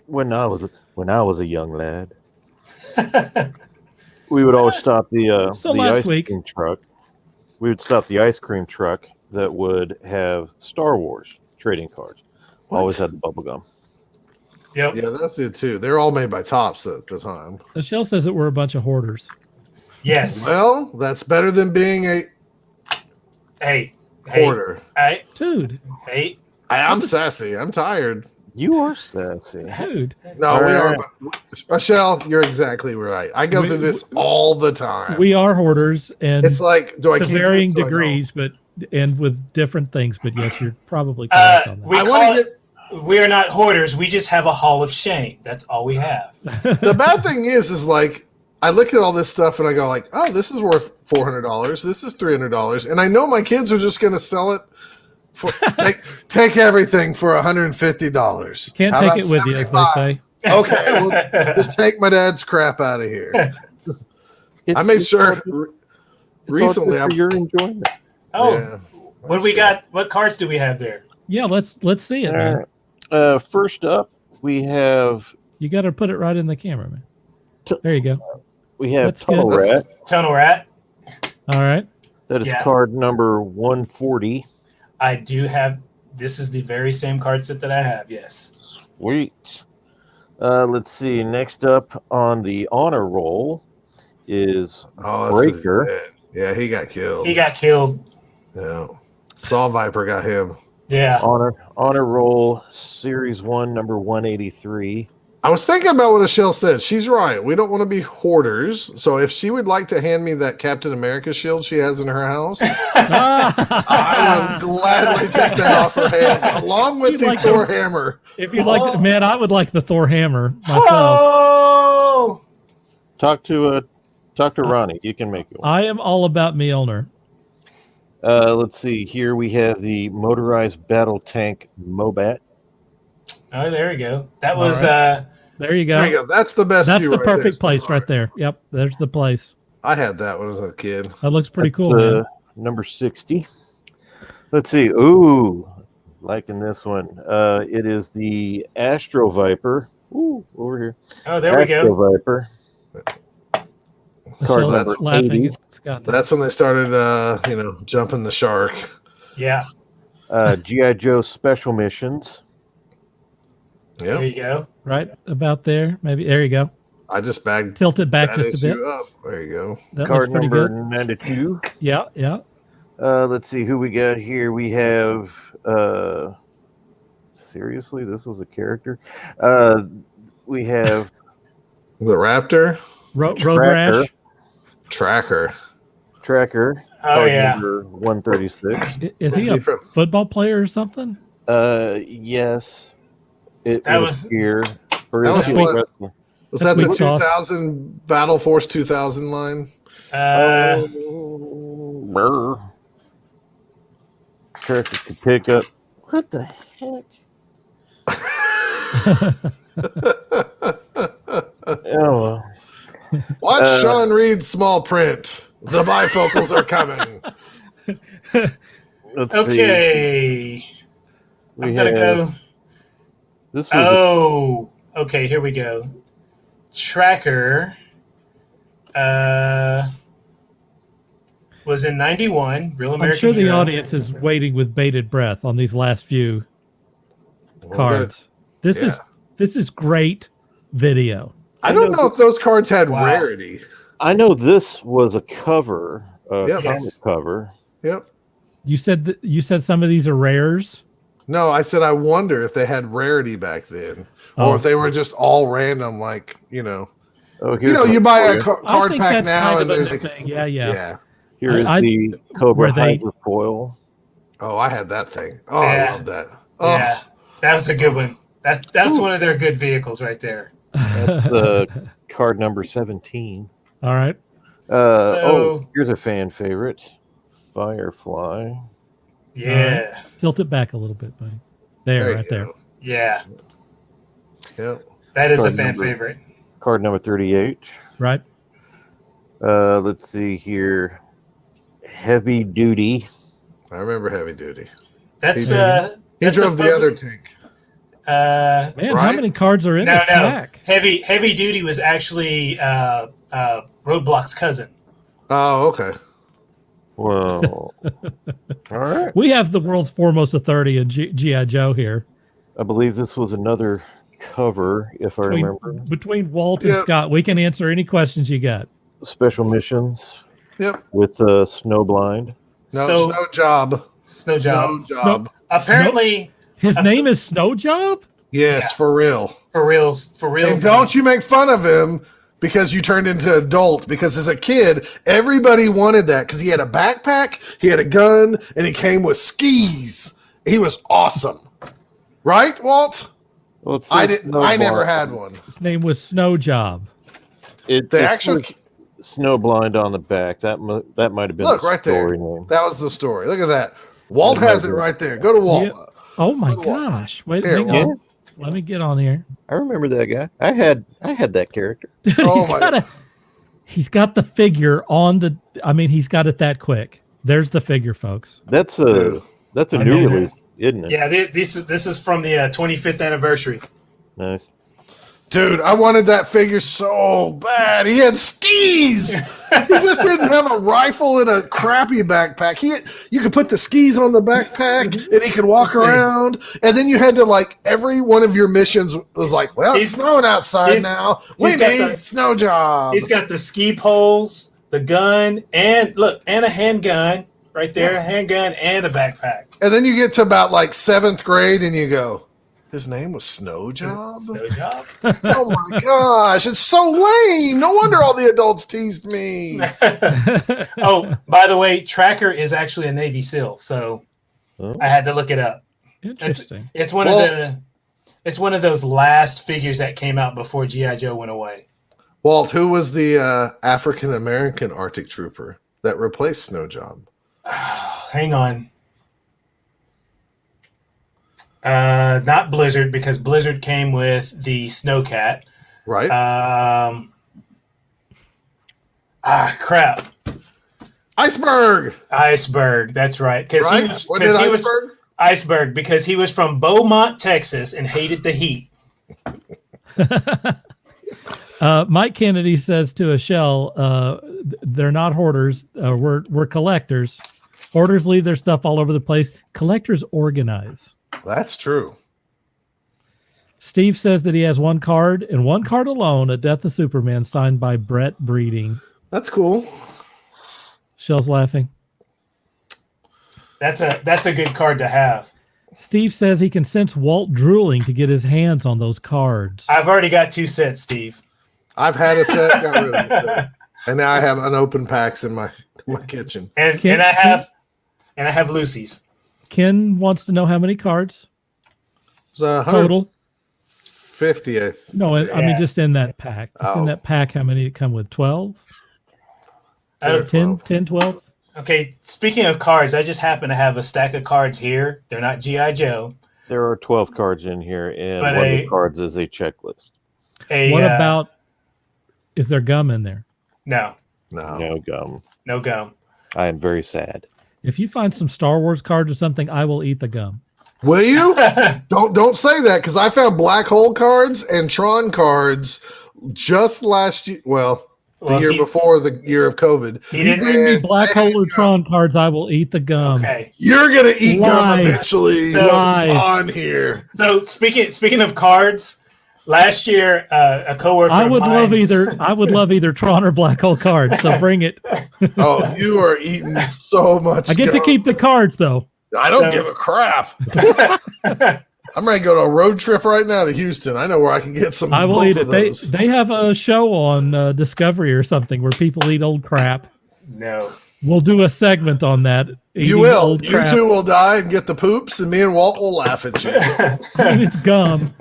when I was a young lad, we would always stop the So the last ice week- cream truck. We would stop the ice cream truck that would have Star Wars trading cards. What? Always had the bubble gum. Yep. Yeah, that's it too. They're all made by Tops at the time. Michelle says that we're a bunch of hoarders. Yes. Well, that's better than being a Hey. hoarder. Hey. Dude, Hey. I'm sassy. I'm tired. You are sassy. dude. No, we are. Alright. Michelle, you're exactly right. I go through this all the time. We are hoarders, and It's like, do I to keep varying this? Do I don't? degrees, and with different things. But yes, you're probably correct on We I call wanna it. We are not hoarders. We just have a hall of shame. That's all we have. that. The bad thing is like I look at all this stuff and I go like, oh, this is worth $400. This is $300, and I know my kids are just going to sell it for take everything for $150. Can't How take about it with you, as they 75? say. Okay, well, just take my dad's crap out of here. I made sure recently. for your enjoyment. Oh, Yeah, what do we got? What cards do we have there? Yeah, let's see it, man. First up, we have You got to put it right in the camera, man. There you go. That's Tunnel good. Rat. Tunnel Rat. All right. That is Yeah. card number 140. I do have. This is the very same card set that I have. Yes. Sweet. Let's see. Next up on the honor roll is oh, that's 'cause he's Breaker. dead. Yeah, he got killed. He got killed. Yeah, Saw Viper got him. Yeah. honor roll series 1 number 183. I was thinking about what Michelle said. She's right. We don't want to be hoarders. So if she would like to hand me that Captain America shield she has in her house, I would gladly take that off her hands, along with You'd the like Thor to- hammer. If you'd like, man, I would like the Thor hammer myself. Oh. Talk to Ronnie. You can make it one. I am all about Mjolnir. Let's see. Here we have the motorized battle tank Mobat. Oh, there we go. That All was right. There you go. There you go. That's the best. That's view the right there perfect so place far. right there. Yep, there's the place. I had that when I was a kid. That looks pretty That's, cool. Man. Number 60. Let's see. Ooh, liking this one. It is the Astro Viper. Ooh, over here. Oh, there we Astro go. Viper. Card Michelle's number laughing 80. at Scott. That's when they started, jumping the shark. Yeah. G.I. Joe Special Missions. There Yeah, you go. Right about there. Maybe there you go. I just bagged Tilt it back that just a bit. issue up. There you go. That looks Card pretty number good. 92. Yeah, yeah. Let's see who we got here. We have seriously, this was a character. We have The Raptor Road Tracker. Rash. Tracker. Tracker. Oh card yeah. number 136. Is he a from? football player or something? Yes. It That would was- appear. Or That is was he a what- wrestler? Was That's that the weak sauce. 2000 Battle Force 2000 line? Brr. Tracker could pick up. What the heck? Oh, well. Watch Sean Reed's small print. The bifocals are coming. Let's see. Okay. We I'm gonna have- go. This was Oh. Okay. Here we go. Tracker. Was in '91. Real American I'm sure the Hero. audience is waiting with bated breath on these last few cards. This is great video. I don't know if those cards had Wow. rarity. I know this was a cover, a Yep. comic Yes. cover. Yep. You said some of these are rares. No, I said I wonder if they had rarity back then, Oh. or if they were just all random. Like Oh, here's you one buy a for you. I card think pack that's now, kind and of a there's new like, thing. Yeah. Here is I- the Cobra where they- Hydrofoil. Oh, I had that thing. Oh, Yeah. I love that. Oh, Yeah, that was a good one. That's one of their good vehicles right there. That's card number 17. All right. Here's a fan favorite, Firefly. Yeah, Tilt it back a little bit, buddy. There, right there. yeah, Yep. that is Card a fan number- favorite. Card number 38. Right. Let's see here. Heavy Duty. I remember Heavy Duty. That's He that's drove the other tank. Man, how Right? many cards are in No, this no. pack? Heavy Duty was actually Roadblock's cousin. Oh, okay. Well, all right. We have the world's foremost authority in G.I. Joe here. I believe this was another cover, if I remember. Between Walt and Yep. Scott, we can answer any questions you got. Special missions Yep. with Snowblind. No, So- Snow Job. Snow Job. Snow Job. Apparently, His name is Snow Job? Yes, Yeah. for real. for real. And don't you make fun of him because you turned into adult. Because as a kid, everybody wanted that because he had a backpack, he had a gun, and he came with skis. He was awesome, right, Walt? Well, it I says didn't. I never Snowblind. had one. His name was Snow Job. It The it's actual like Snowblind on the back. That might have been look the right there. story name. That was the story. Look at that. Walt That has might it be- right there. Go to Walt. Yep. Oh my Good one. gosh. Wait, Here, hang Walt. on. Let me get on here. I remember that guy. I had that character. Dude, Oh my- he's got the figure on the he's got it that quick. There's the figure, folks. That's Dude. a I new mean, release, isn't it? Yeah, this is from the 25th anniversary. Nice. Dude, I wanted that figure so bad. He had skis. He just didn't have a rifle and a crappy backpack. You could put the skis on the backpack and he could walk Let's see. around. And then you had to every one of your missions was like, well, it's He's- snowing outside he's- now. We he's got need the- snow job. He's got the ski poles, the gun, and a handgun right there, a handgun and a backpack. And then you get to about 7th grade and you go, his name was Snow Job? Snow Job. Oh my gosh, it's so lame. No wonder all the adults teased me. Oh, by the way, Tracker is actually a Navy SEAL, so Oh. I had to look it up. Interesting. It's one of those last figures that came out before G.I. Joe went away. Walt, who was the African American Arctic Trooper that replaced Snow Job? Hang on. Not Blizzard, because Blizzard came with the Snowcat. Right? Crap. Iceberg. That's right. Because Right? he was, What 'cause did he was Iceberg? Iceberg because he was from Beaumont, Texas, and hated the heat. Mike Kennedy says to Michelle, they're not hoarders. We're collectors. Hoarders leave their stuff all over the place. Collectors organize. That's true. Steve says that he has one card and one card alone, A Death of Superman, signed by Brett Breeding. That's cool. Michelle's laughing. That's a good card to have. Steve says he can sense Walt drooling to get his hands on those cards. I've already got 2 sets, Steve. I've had a set, got rid of a set. And now I have unopened packs in my kitchen. And I have Lucy's. Ken wants to know how many cards It's total. 150. No, I mean Yeah. just in that pack. Just in Oh. that pack, how many did it come with? 12? 10, 10, 12? Okay, speaking of cards, I just happen to have a stack of cards here. They're not G.I. Joe. There are 12 cards in here, and But one of the cards is a checklist. What about, is there gum in there? No No. No gum. gum. I am very sad. If you find some Star Wars cards or something, I will eat the gum. Will you? Don't say that because I found black hole cards and Tron cards just last year. Well, the year before the year of COVID. He didn't. Bring me And black I ate hole or gum. Tron cards, I will eat the gum. Okay. You're gonna eat gum Live. eventually So- Live. on here. So speaking of cards, last year a coworker. I would of love mine, I would love either Tron or black hole cards. So bring it. Oh, you are eating so much. I get to gum. keep the cards though. I don't So- give a crap. I'm ready to go to a road trip right now to Houston. I know where I can get some. I will both eat of it. those. They have a show on Discovery or something where people eat old crap. No. We'll do a segment on that. You will. You two will die and get the poops, and me and Walt will laugh at you. And it's gum.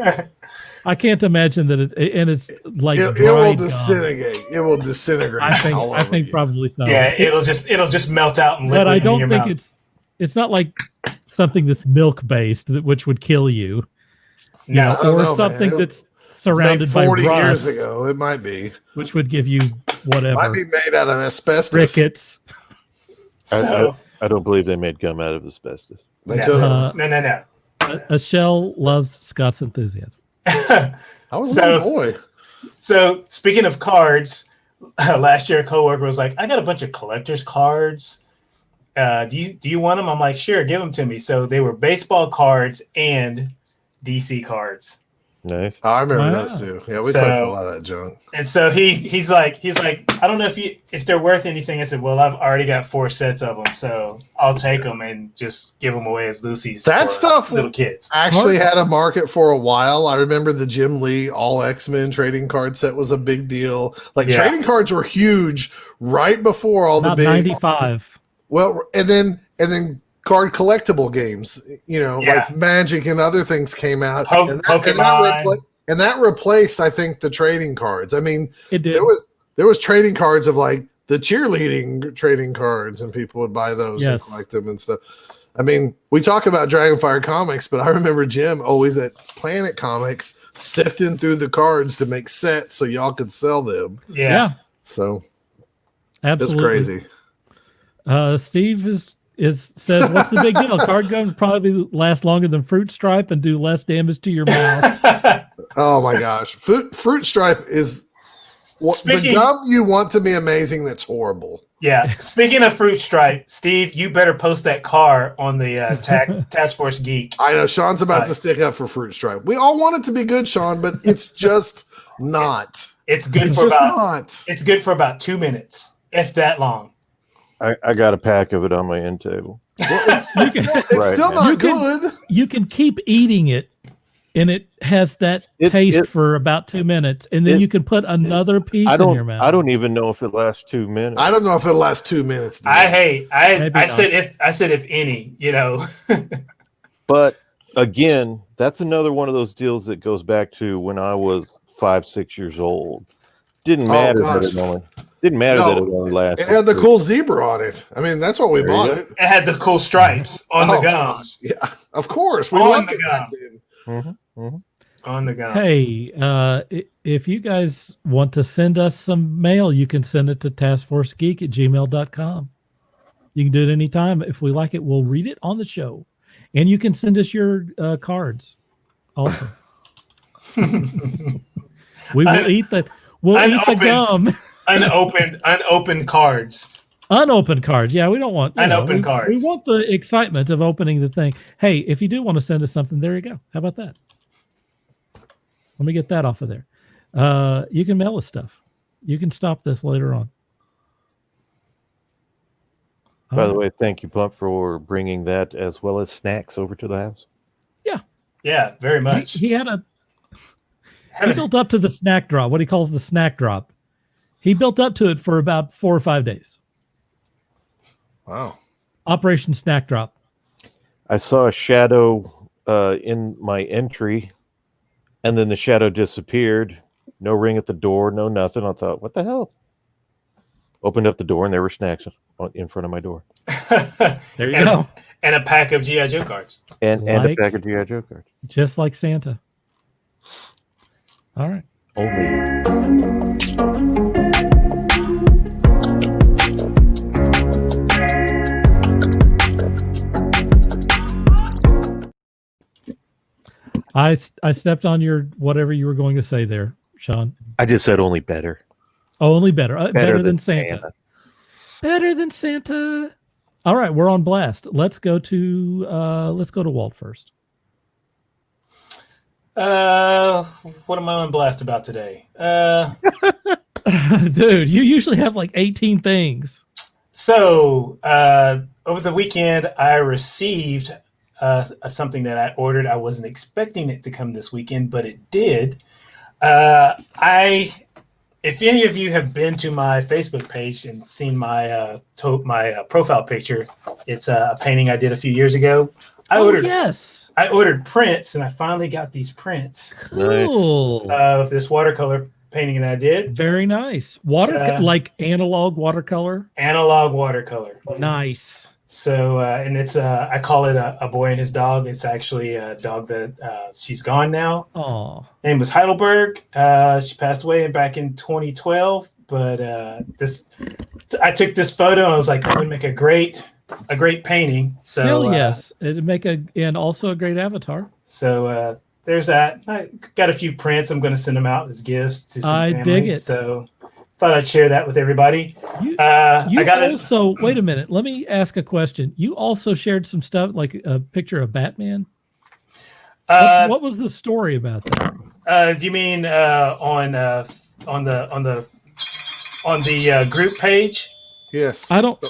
I can't imagine that it's like it will disintegrate. Gum. It will disintegrate. I think probably so. Yeah, it'll just melt out and liquid. But I don't think mouth. it's not like something that's milk based, which would kill you. No, or something that's surrounded by 40 rust, years ago. It might be, which would give you whatever. Might be made out of asbestos. Rickets. I don't believe they made gum out of asbestos. They could. No. A shell loves Scott's enthusiasm. I was a little boy. So speaking of cards, last year a coworker was like, "I got a bunch of collector's cards. Do you want them?" I'm like, "Sure, give them to me." So they were baseball cards and DC cards. Nice. I remember those too. Yeah, we talked a lot of that junk. And so he's like, I don't know if they're worth anything. I said, well, I've already got 4 sets of them, so I'll take them and just give them away as Lucy's. That stuff little kids actually had a market for a while. I remember the Jim Lee All X-Men trading card set was a big deal. Trading cards were huge right before all the big 95. Well, and then card collectible games, like Magic and other things came out. Pokemon. And that replaced, I think, the trading cards. I mean, it did. There was trading cards of like the cheerleading trading cards, and people would buy those and collect them and stuff. I mean, we talk about Dragonfire Comics, but I remember Jim always at Planet Comics sifting through the cards to make sets so y'all could sell them. Yeah. So absolutely. It's crazy. Steve says, what's the big deal? Card guns probably last longer than Fruit Stripe and do less damage to your mouth. Oh my gosh. Fruit Stripe is the gum you want to be amazing. That's horrible. Yeah. Speaking of Fruit Stripe, Steve, you better post that car on the Taskforce Geek. I know Sean's about to stick up for Fruit Stripe. We all want it to be good, Sean, but it's just not. It's good It's good for about 2 minutes, if that long. I got a pack of it on my end table. Well, it's still not good. You can keep eating it, and it has that taste for about 2 minutes, and then you can put another piece in your mouth. I don't even know if it lasts 2 minutes. I don't know if it'll last 2 minutes. I said if any, But again, that's another one of those deals that goes back to when I was 5-6 years old. Didn't matter that it only lasted. It had the cool zebra on it. I mean, that's what we bought it. It had the cool stripes on the gum. Gosh. Yeah, of course. We on the gum. On the gum. Hey, if you guys want to send us some mail, you can send it to taskforcegeek@gmail.com. You can do it anytime. If we like it, we'll read it on the show. And you can send us your cards also. We will eat the gum. Unopened cards. Unopened cards. Yeah, we don't want unopened cards. We want the excitement of opening the thing. Hey, if you do want to send us something, there you go. How about that? Let me get that off of there. You can mail us stuff. You can stop this later on. By the way, thank you, Pump, for bringing that as well as snacks over to the house. Yeah, very much. He built up to the snack drop, what he calls the snack drop. He built up to it for about 4 or 5 days. Wow. Operation Snack Drop. I saw a shadow in my entry, and then the shadow disappeared. No ring at the door, no nothing. I thought, what the hell? Opened up the door, and there were snacks in front of my door. There you go. And a pack of G.I. Joe cards. And a pack of G.I. Joe cards. Just like Santa. All right. I stepped on your whatever you were going to say there, Sean. I just said only better. Oh, only better. Better than Santa. Better than Santa. All right, we're on blast. Let's go to Walt first. What am I on blast about today? Dude, you usually have like 18 things. So over the weekend, I received something that I ordered. I wasn't expecting it to come this weekend, but it did. I if any of you have been to my Facebook page and seen my profile picture, it's a painting I did a few years ago. Yes. I ordered prints, and I finally got these prints Cool. of this watercolor painting that I did. Very nice. Like analog watercolor. Analog watercolor. Nice. So, and it's I call it a boy and his dog. It's actually a dog that she's gone now. Oh, Name was Heidelberg. She passed away back in 2012. But I took this photo and I was like, that would make a great painting. So hell yes, it'd make and also a great avatar. So there's that. I got a few prints. I'm going to send them out as gifts to some family. Dig it. So thought I'd share that with everybody. You I got also wait a minute. Let me ask a question. You also shared some stuff like a picture of Batman. What was the story about that? Do you mean on the group page? Yes. I don't.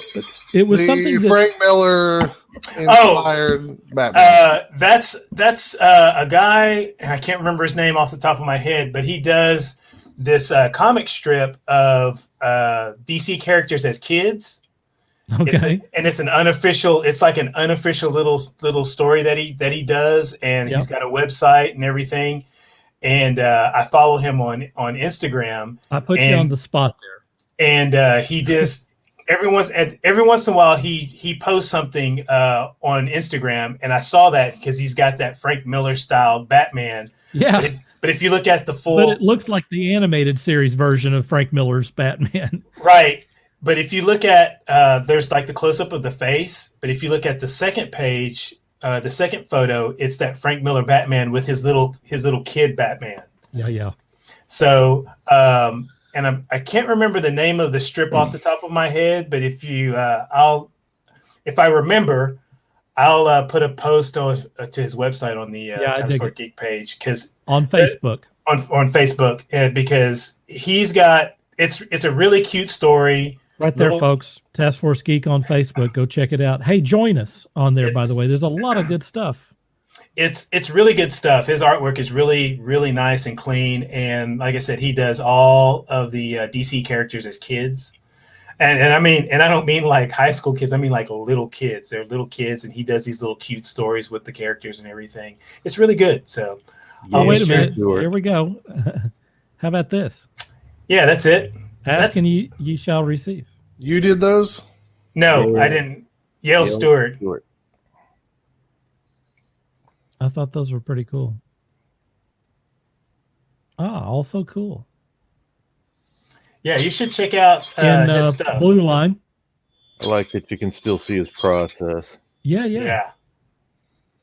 It was something Frank Miller inspired Batman. That's a guy. I can't remember his name off the top of my head, but he does this comic strip of DC characters as kids. Okay. It's an unofficial. It's like an unofficial little story that he does, and he's got a website and everything. And I follow him on Instagram. I put you on the spot there. And he does every once in a while he posts something on Instagram, and I saw that because he's got that Frank Miller style Batman. Yeah. But if you look at the full, but it looks like the animated series version of Frank Miller's Batman. Right. But if you look at there's like the close up of the face. But if you look at the second page, the second photo, it's that Frank Miller Batman with his little kid Batman. Yeah. So and I can't remember the name of the strip off the top of my head, but if I remember, I'll put a post to his website on the Taskforce Geek page because on Facebook. On Facebook, because he's got it's a really cute story. Right there, folks. Taskforce Geek on Facebook. Go check it out. Hey, join us on there, by the way. There's a lot of good stuff. It's really good stuff. His artwork is really, really nice and clean. And like I said, he does all of the DC characters as kids. And I mean, and I don't mean like high school kids. I mean like little kids. They're little kids, and he does these little cute stories with the characters and everything. It's really good. So, wait a minute. Here we go. How about this? Yeah, that's it. Ask and you shall receive. You did those? No, I didn't. Yale Stewart. I thought those were pretty cool. Also cool. Yeah, you should check out his stuff. Blue Line. I like that you can still see his process. Yeah.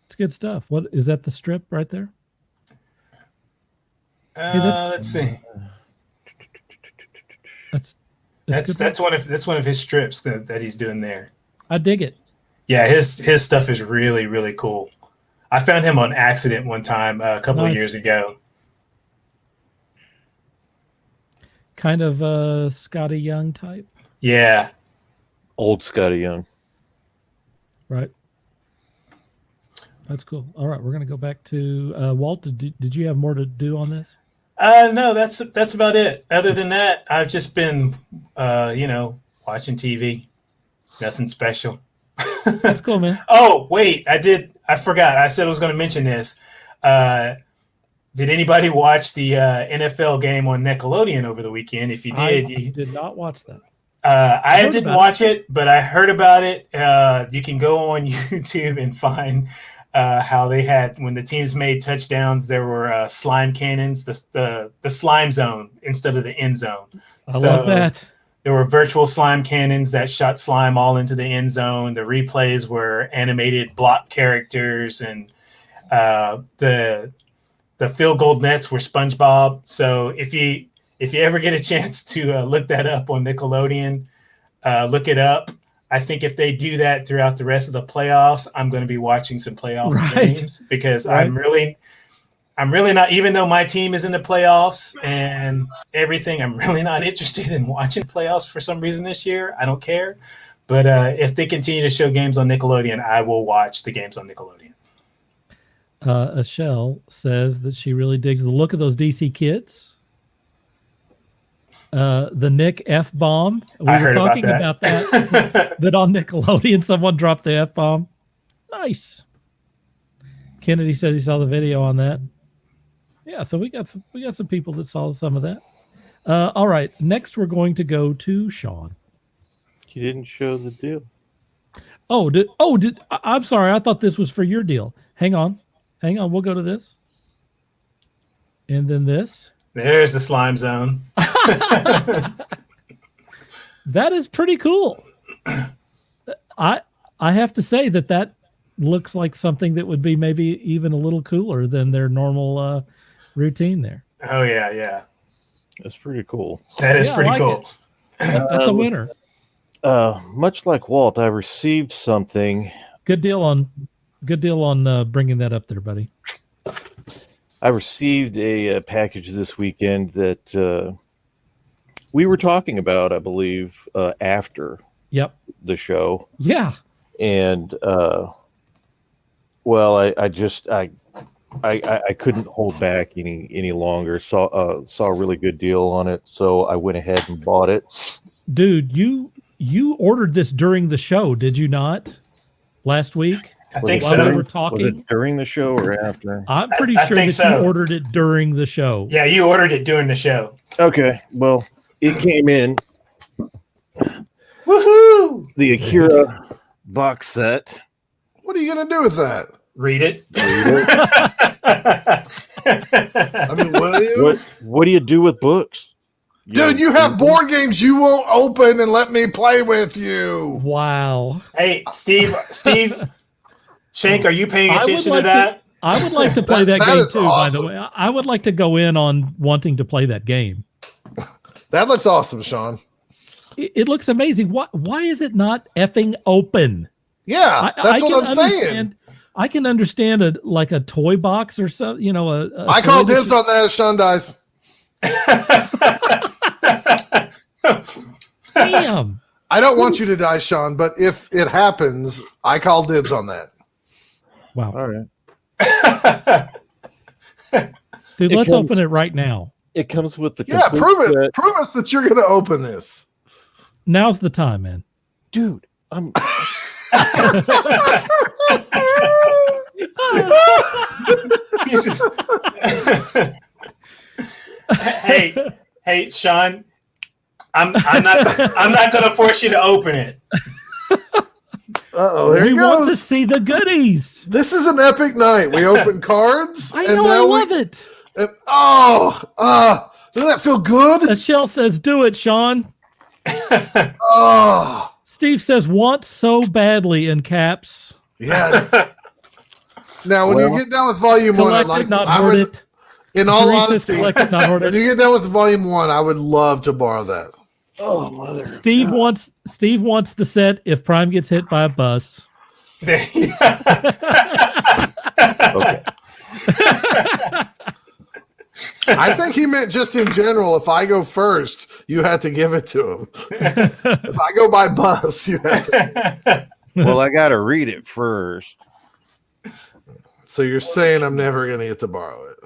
It's good stuff. What is that? The strip right there? Let's see. That's one of his strips that he's doing there. I dig it. Yeah, his stuff is really, really cool. I found him on accident one time a couple of years ago. Kind of a Scotty Young type. Yeah. Old Scotty Young. Right. That's cool. All right, we're going to go back to Walt. Did you have more to do on this? No, that's about it. Other than that, I've just been, watching TV. Nothing special. That's cool, man. Oh, wait, I forgot. I said I was going to mention this. Did anybody watch the NFL game on Nickelodeon over the weekend? If you did, I did not watch that. I didn't watch it, but I heard about it. You can go on YouTube and find how they had, when the teams made touchdowns, there were slime cannons, the slime zone instead of the end zone. I love that. There were virtual slime cannons that shot slime all into the end zone. The replays were animated block characters, and the field goal nets were SpongeBob. So if you ever get a chance to look that up on Nickelodeon, look it up. I think if they do that throughout the rest of the playoffs, I'm going to be watching some playoff games because I'm really not, even though my team is in the playoffs and everything, I'm really not interested in watching playoffs for some reason this year. I don't care. But if they continue to show games on Nickelodeon, I will watch the games on Nickelodeon. Ashell says that she really digs the look of those DC kids. the Nick F bomb. We I were heard about talking that. about that. That on Nickelodeon, someone dropped the F bomb. Nice. Kennedy says he saw the video on that. Yeah, so we got some people that saw some of that. All right, next we're going to go to Sean. You didn't show the deal. I'm sorry. I thought this was for your deal. Hang on. We'll go to this. And then this. There's the slime zone. That is pretty cool. I have to say that looks like something that would be maybe even a little cooler than their normal routine there. Oh yeah. That's pretty cool. That is pretty like cool. That's a winner. Much like Walt, I received something. Good deal on bringing that up there, buddy. I received a package this weekend that we were talking about, I believe, after the show. Yeah. And well, I couldn't hold back any longer. Saw a really good deal on it, so I went ahead and bought it. Dude, you ordered this during the show, did you not? Last week? I think While so. we were talking? Was it during the show or after? I'm pretty I sure think that so. you ordered it during the show. Yeah, you ordered it during the show. Okay, well, it came in Woohoo! the Akira box set. What are you gonna do with that? Read it. I mean, will you? What do you do with books? Dude, you have board games you won't open and let me play with you. Wow. Hey, Steve, Shank, are you paying attention to that? I would like to play that That game is too, awesome. by the way. I would like to go in on wanting to play that game. That looks awesome, Sean. It looks amazing. Why is it not effing open? Yeah, that's what I'm saying. I can understand a toy box or so, I call dibs on that if Sean dies. Damn. I don't want you to die, Sean, but if it happens, I call dibs on that. Wow. All right. Dude, let's open it right now. It comes with the Yeah, complete prove it. set. Prove us that you're going to open this. Now's the time, man. Dude. I'm hey, Sean, I'm not going to force you to open it. Uh-oh, there We he want to goes. see the goodies. This is an epic night. We open cards. I and know, now I love it. doesn't that feel good? Michelle says, do it, Sean. Oh, Steve says, want so badly in caps. yeah. Now, when you get done with volume one, Collected, not hoarded. in all Teresa says honesty, collected, not when hoarded. you get done with volume one, I would love to borrow that. oh mother. Steve wants the set if Prime gets hit by a bus. Okay. I think he meant just in general. If I go first, you have to give it to him. If I go by bus, you have to. Well, I gotta read it first. So you're saying I'm never going to get to borrow it?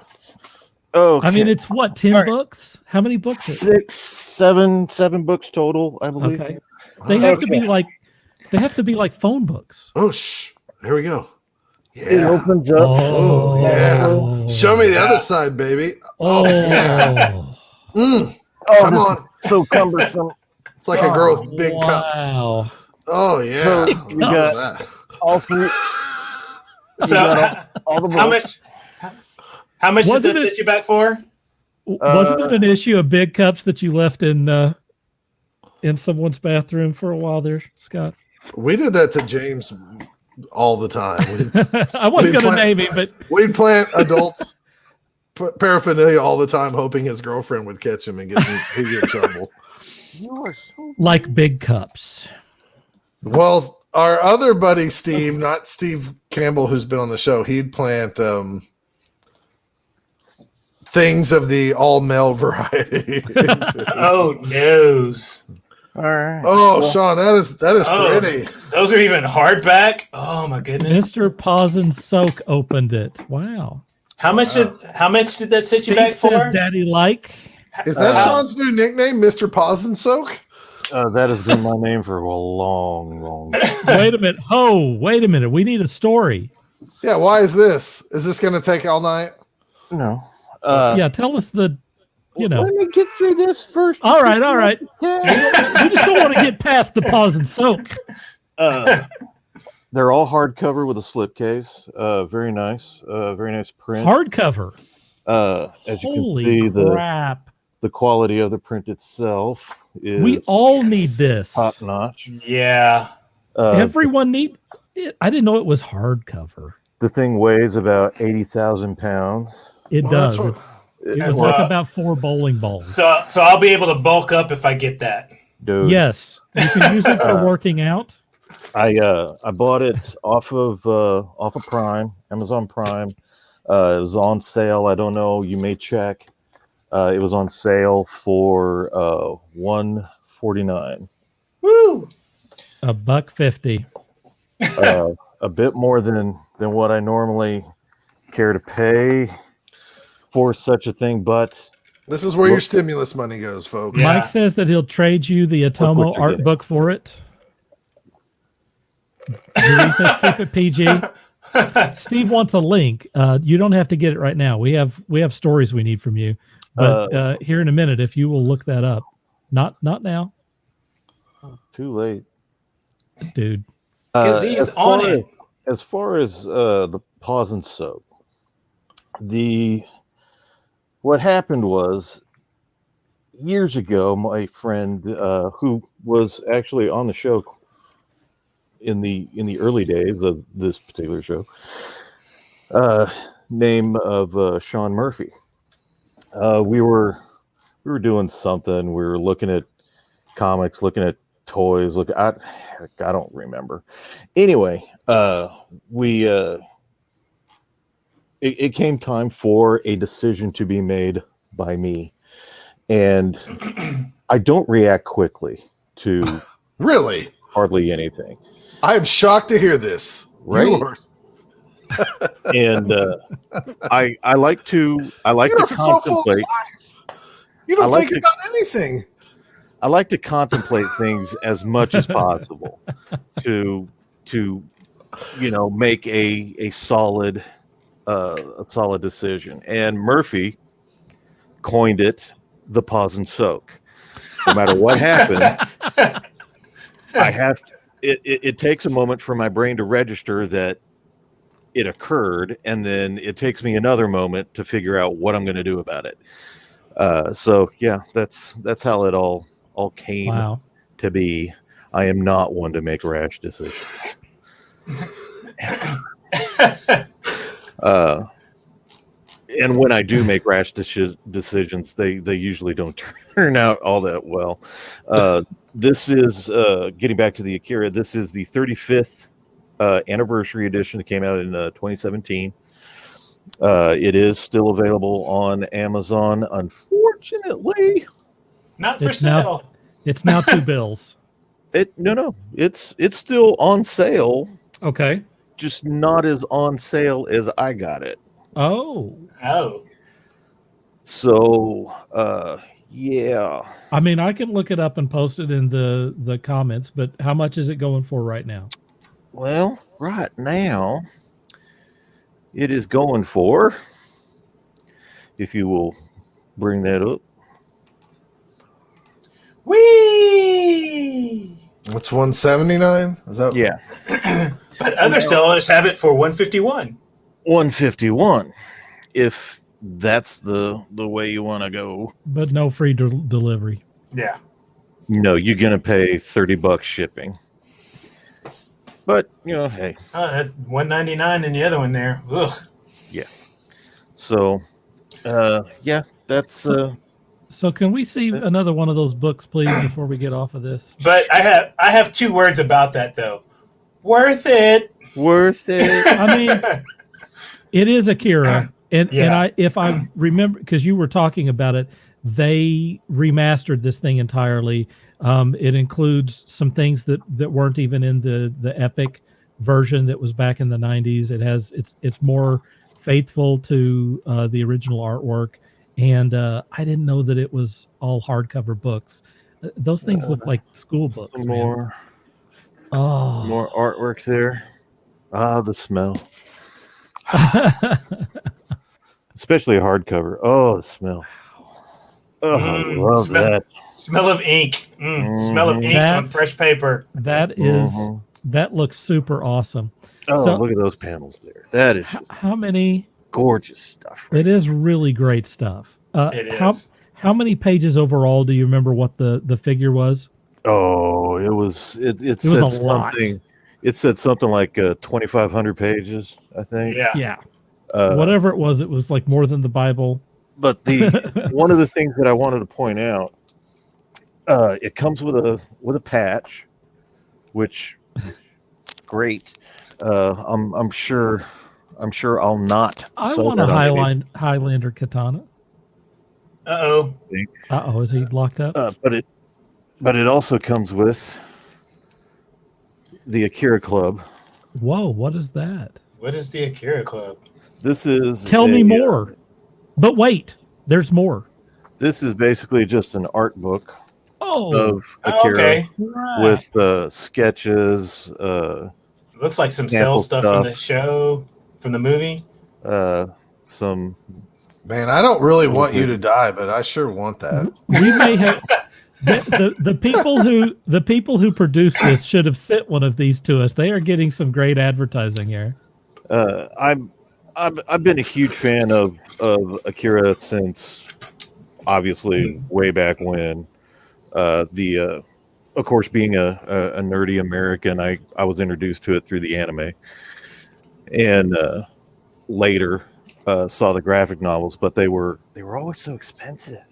Okay. I mean, it's what, 10 All right. books? How many books? Is it? seven books total, I believe. Okay. They have to be like phone books. Oh, here we go. It Yeah. opens up. Oh, yeah. Show me the other side, baby. Oh. Mm, Oh, come this on. is so cumbersome. It's like a girl with big cups. Wow. Oh, yeah. So I you love got that. all three. So, all the how books. much did Wasn't that it- set you back for? Wasn't it an issue of big cups that you left in someone's bathroom for a while there, Scott? We did that to James all the time. I wasn't We'd going to plant- name him, but We'd plant adult paraphernalia all the time, hoping his girlfriend would catch him and he'd get in trouble. You are so. like big cups. Well, our other buddy Steve, not Steve Campbell, who's been on the show, he'd plant things of the all male variety. Oh, noes. All right. Oh, Sean, that is Oh. pretty. Those are even hardback. Oh my goodness. Mr. Pause and Soak opened it. Wow. How much did that set you Steve back says for? Daddy like. Is that Sean's new nickname, Mr. Pause and Soak? That has been my name for a long time. Wait a minute. Oh, wait a minute. We need a story. Yeah, why is this? Is this going to take all night? No. Yeah, tell us Let me get through this first. All right. We just don't want to get past the pause and soak. They're all hardcover with a slipcase. Very nice. Very nice print. Hardcover. As you Holy can see, crap. the quality of the print itself is We all need this. top notch. Yeah. Everyone need it. I didn't know it was hardcover. The thing weighs about 80,000 pounds. It Well, does. that's It's like about 4 bowling balls. So I'll be able to bulk up if I get that. Dude. Yes, you can use it for working out. I bought it off of Prime, Amazon Prime. It was on sale. I don't know. You may check. It was on sale for $149. Woo! $1.50. A bit more than what I normally care to pay for such a thing, but This is where your stimulus money goes, folks. Yeah. Mike says that he'll trade you the Atomo what you're art getting. book for it. Julie says keep it PG. Steve wants a link. You don't have to get it right now. We have stories we need from you, but here in a minute, if you will look that up. Not now, too late. dude. Because he's on it. As far as the pause and soak, what happened was years ago, my friend who was actually on the show in the early days of this particular show, name of Sean Murphy. We were doing something. We were looking at comics, looking at toys. I don't remember. Anyway, it came time for a decision to be made by me, and I don't react quickly to Really? hardly anything. I am shocked to hear this. Right? You are- And I like to you are so full of contemplate. life. You don't I like think about anything. I like to contemplate things as much as possible to make a solid decision. And Murphy coined it the pause and soak. No matter what happened, it takes a moment for my brain to register that it occurred, and then it takes me another moment to figure out what I'm going to do about it. So yeah, that's how it all came to be. I am not one to make rash decisions. And when I do make rash decisions, they usually don't turn out all that well. This is getting back to the Akira. This is the 35th anniversary edition. It came out in 2017. It is still available on Amazon. Unfortunately, Not for It's now- sale. It's now $2. it's still on sale. Okay. Just not as on sale as I got it. Oh. Oh. So, yeah. I mean, I can look it up and post it in the comments, but how much is it going for right now? Well, right now, it is going for, if you will bring that up. Whee! What's 179? Is that Yeah. But other sellers have it for 151. 151, if that's the way you want to go. But no free delivery. Yeah. No, you're going to pay $30 shipping. But, hey. Oh, that 199 and the other one there. Ugh. So, yeah, that's So can we see another one of those books, please, before we get off of this? But I have 2 words about that though. Worth it. worth it. I mean, it is Akira, and Yeah. if I remember, because you were talking about it, they remastered this thing entirely. It includes some things that weren't even in the Epic version that was back in the 90s. It's more faithful to the original artwork. and I didn't know that it was all hardcover books. Those things look like school books. Some man. more, Oh, some more artwork there. Ah, the smell, especially a hardcover. Oh, the smell. Oh, I love that. Smell of ink. Smell of ink on fresh paper. That looks super awesome. Oh, So- look at those panels there. That is just How many? gorgeous stuff. It is really great stuff. It is. How many pages overall do you remember what the figure was? Oh, it said was a lot. something. It said something like 2,500 pages, I think. Yeah. Whatever it was like more than the Bible. But the one of the things that I wanted to point out, it comes with a patch, which great. I'm sure I'll not. I sew want a that on any- Highlander katana. Uh-oh. Is he locked up? But it also comes with the Akira Club. Whoa, what is that? What is the Akira Club? This is Tell me more. But wait, there's more. This is basically just an art book of Akira Okay. with sketches. Looks like some sample cell stuff from the show, from the movie. Some. Man, I don't really want you to die, but I sure want that. We may have the people who produced this should have sent one of these to us. They are getting some great advertising here. I've been a huge fan of Akira since obviously way back when. Of course, being a nerdy American, I was introduced to it through the anime, and later saw the graphic novels, but they were always so expensive.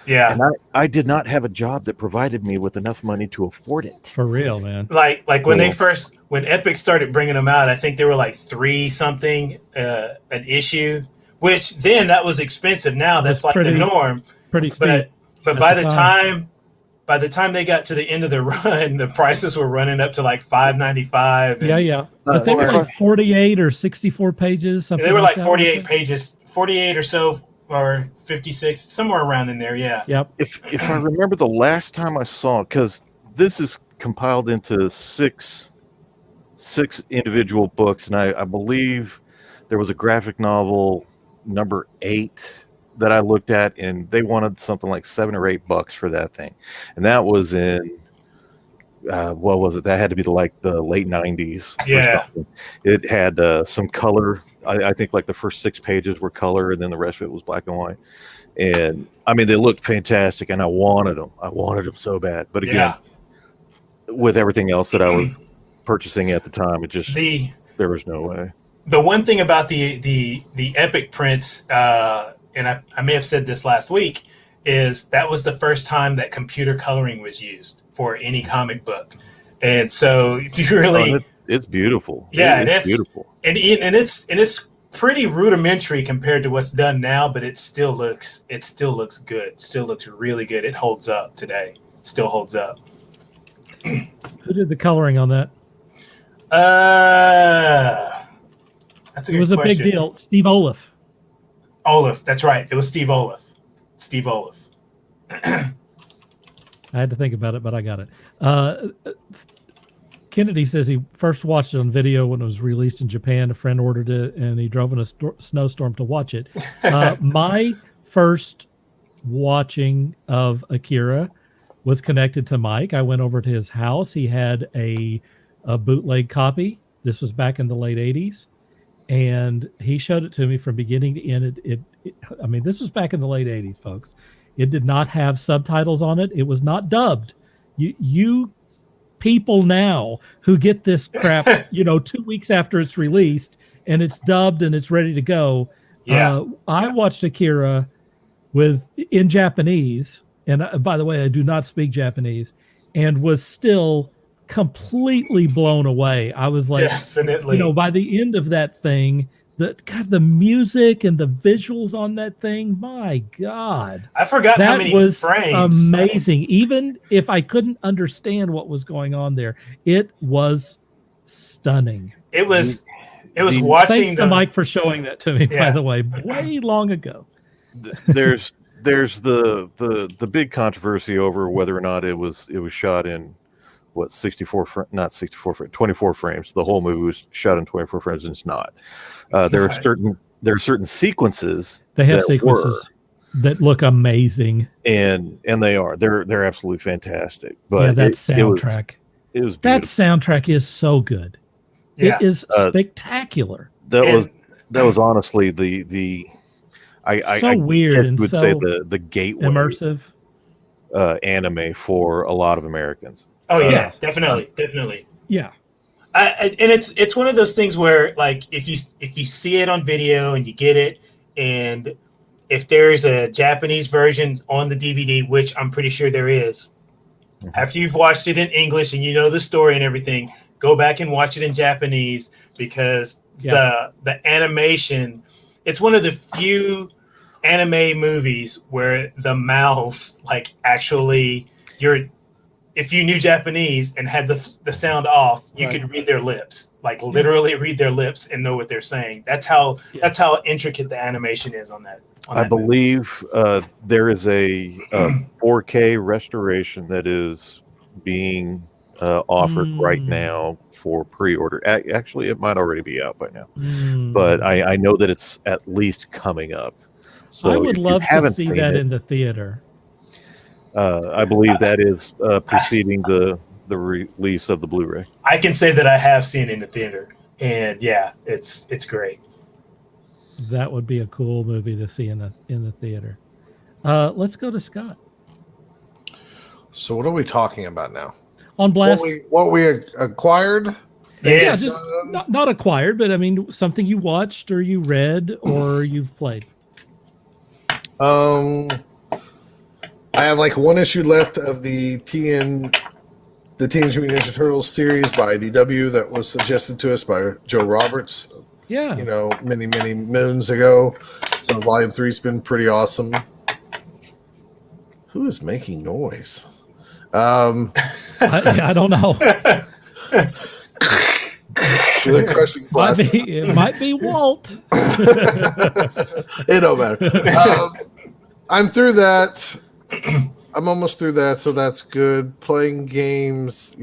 Yeah. And I did not have a job that provided me with enough money to afford it. For real, man. Like when when Epic started bringing them out, I think they were like $3 something an issue, which then that was expensive. Now that's like the norm. Pretty steep. But by the time they got to the end of the run, the prices were running up to like $5.95. Yeah. I think it was like 48 or 64 pages. Something they were like that, 48 pages, 48 or so, or 56, somewhere around in there. Yeah. Yep. If I remember the last time I saw it, because this is compiled into six individual books, and I believe there was a graphic novel number 8 that I looked at, and they wanted something like $7 or $8 for that thing, and that was in what was it? That had to be the late 90s. Yeah, it had some color. I think like the first 6 pages were color, and then the rest of it was black and white. And I mean, they looked fantastic, and I wanted them so bad. But again, with everything else that I was purchasing at the time, it just there was no way. The one thing about the Epic prints, and I may have said this last week, is that was the first time that computer coloring was used for any comic book. And so if you really... it's beautiful. Yeah, it's beautiful. And it's pretty rudimentary compared to what's done now, but it still looks good. Still looks really good. It holds up today. Still holds up. Who did the coloring on that? That's a good question. It was a big deal. Steve Olaf. Olaf, that's right. It was Steve Olaf. Steve Olaf. I had to think about it, but I got it. Kennedy says he first watched it on video when it was released in Japan. A friend ordered it, and he drove in a snowstorm to watch it. My first watching of Akira was connected to Mike. I went over to his house. He had a bootleg copy. This was back in the late 80s. And he showed it to me from beginning to end. I mean, this was back in the late 80s, folks. It did not have subtitles on it. It was not dubbed. You people now who get this crap, 2 weeks after it's released and it's dubbed and it's ready to go. Yeah. I watched Akira in Japanese. And by the way, I do not speak Japanese, and was still completely blown away. I was like, definitely, by the end of that thing, the music and the visuals on that thing, my God, I forgot how many was frames. Amazing. Even if I couldn't understand what was going on there, it was stunning. It was watching Thanks to Mike for showing that to me, by the way, way long ago. there's the big controversy over whether or not it was shot in what 24 frames. The whole movie was shot in 24 frames, and it's not. There are certain sequences. They have sequences that look amazing, and they're absolutely fantastic. But that soundtrack, it was that beautiful. soundtrack is so good. Yeah. It is spectacular. That was honestly the I weird and would so say the gateway immersive anime for a lot of Americans. Oh yeah, definitely. Yeah. And it's one of those things where, like, if you see it on video and you get it, and if there's a Japanese version on the DVD, which I'm pretty sure there is, after you've watched it in English and you know the story and everything, go back and watch it in Japanese, because the animation, it's one of the few anime movies where the mouths, like, actually, if you knew Japanese and had the sound off, you could read their lips, like literally read their lips and know what they're saying. That's how intricate the animation is on that. I believe there is a 4K restoration that is being offered right now for pre-order. Actually, it might already be out by now, but I know that it's at least coming up. So I would love to see that in the theater. I believe that is preceding the release of the Blu-ray. I can say that I have seen it in the theater, and yeah, it's great. That would be a cool movie to see in the theater. Let's go to Scott. So what are we talking about now? On Blast. What we acquired? Yes. Yeah, just not acquired, but I mean something you watched or you read or you've played. I have like one issue left of the Teenage Mutant Ninja Turtles series by IDW that was suggested to us by Joe Roberts. Yeah. Many moons ago. So Volume 3's been pretty awesome. Who is making noise? I don't know. They're crushing plastic. It might be Walt. It don't matter. I'm through that. I'm almost through that, so that's good. Playing games,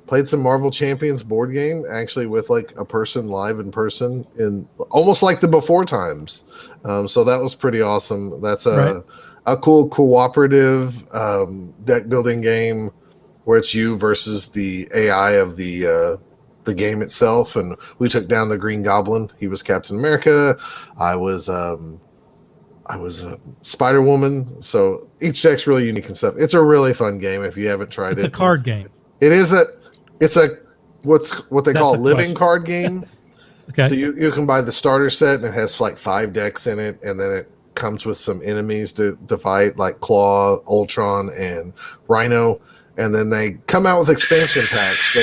played some Marvel Champions board game, actually with like a person live in person, in almost like the before times. So that was pretty awesome. That's a cool cooperative deck building game where it's you versus the AI of the game itself. And we took down the Green Goblin. He was Captain America. I was a Spider-Woman, so each deck's really unique and stuff. It's a really fun game if you haven't tried it. It's a card game. It's what they call a living card game. Okay. So you can buy the starter set, and it has like 5 decks in it, and then it comes with some enemies to fight, like Claw, Ultron, and Rhino, and then they come out with expansion packs.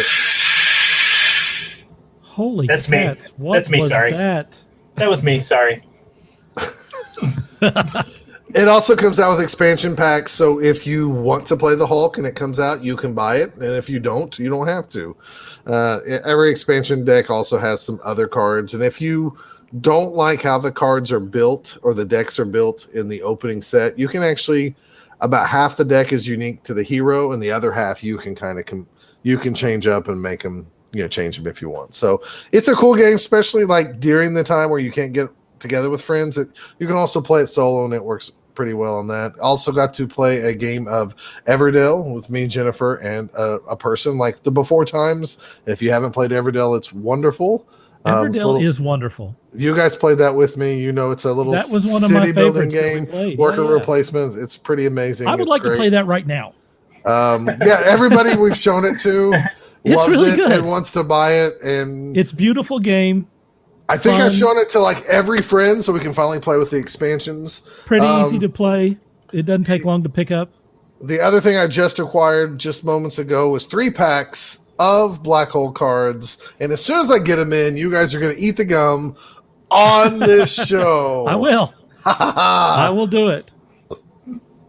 Holy That's cats. me. That's me. Sorry. That was me. Sorry. It also comes out with expansion packs, so if you want to play the Hulk and it comes out, you can buy it, and if you don't have to. Every expansion deck also has some other cards, and if you don't like how the cards are built or the decks are built in the opening set, you can actually, about half the deck is unique to the hero, and the other half you can you can change up and make them, change them if you want. So it's a cool game, especially like during the time where you can't get together with friends. You can also play it solo, and it works pretty well on that. Also got to play a game of Everdell with me, Jennifer, and a person like the before times. If you haven't played Everdell, it's wonderful. Everdell is wonderful. You guys played that with me. It's a little that was one of my city building game. Worker replacements. It's pretty amazing. I would like to play that right now. Everybody we've shown it to loves really it good. and wants to buy it, and it's a beautiful game. I think I've shown it to like every friend, so we can finally play with the expansions. Pretty easy to play. It doesn't take long to pick up. The other thing I just acquired just moments ago was 3 packs of Black Hole cards, and as soon as I get them in, you guys are going to eat the gum on this show. I will. I will do it.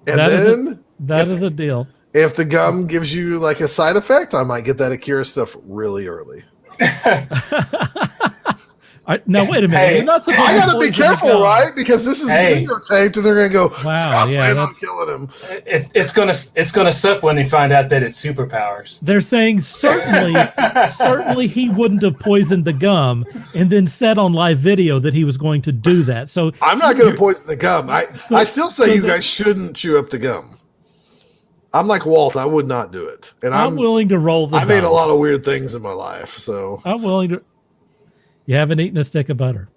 And that is a deal. If the gum gives you like a side effect, I might get that Akira stuff really early. Now wait a minute. Hey, You're not supposed I to gotta be poison the careful, gum. right? Because this is Hey. videotaped, and they're gonna go, Wow, Scott yeah, planned on that's- killing him. It's gonna suck when they find out that it's superpowers. They're saying certainly he wouldn't have poisoned the gum and then said on live video that he was going to do that. So I'm not gonna poison the gum. I still say you the- guys shouldn't chew up the gum. I'm like Walt. I would not do it, and I'm willing to roll the I made a dice. lot of weird things in my life, so I'm willing to. You haven't eaten a stick of butter.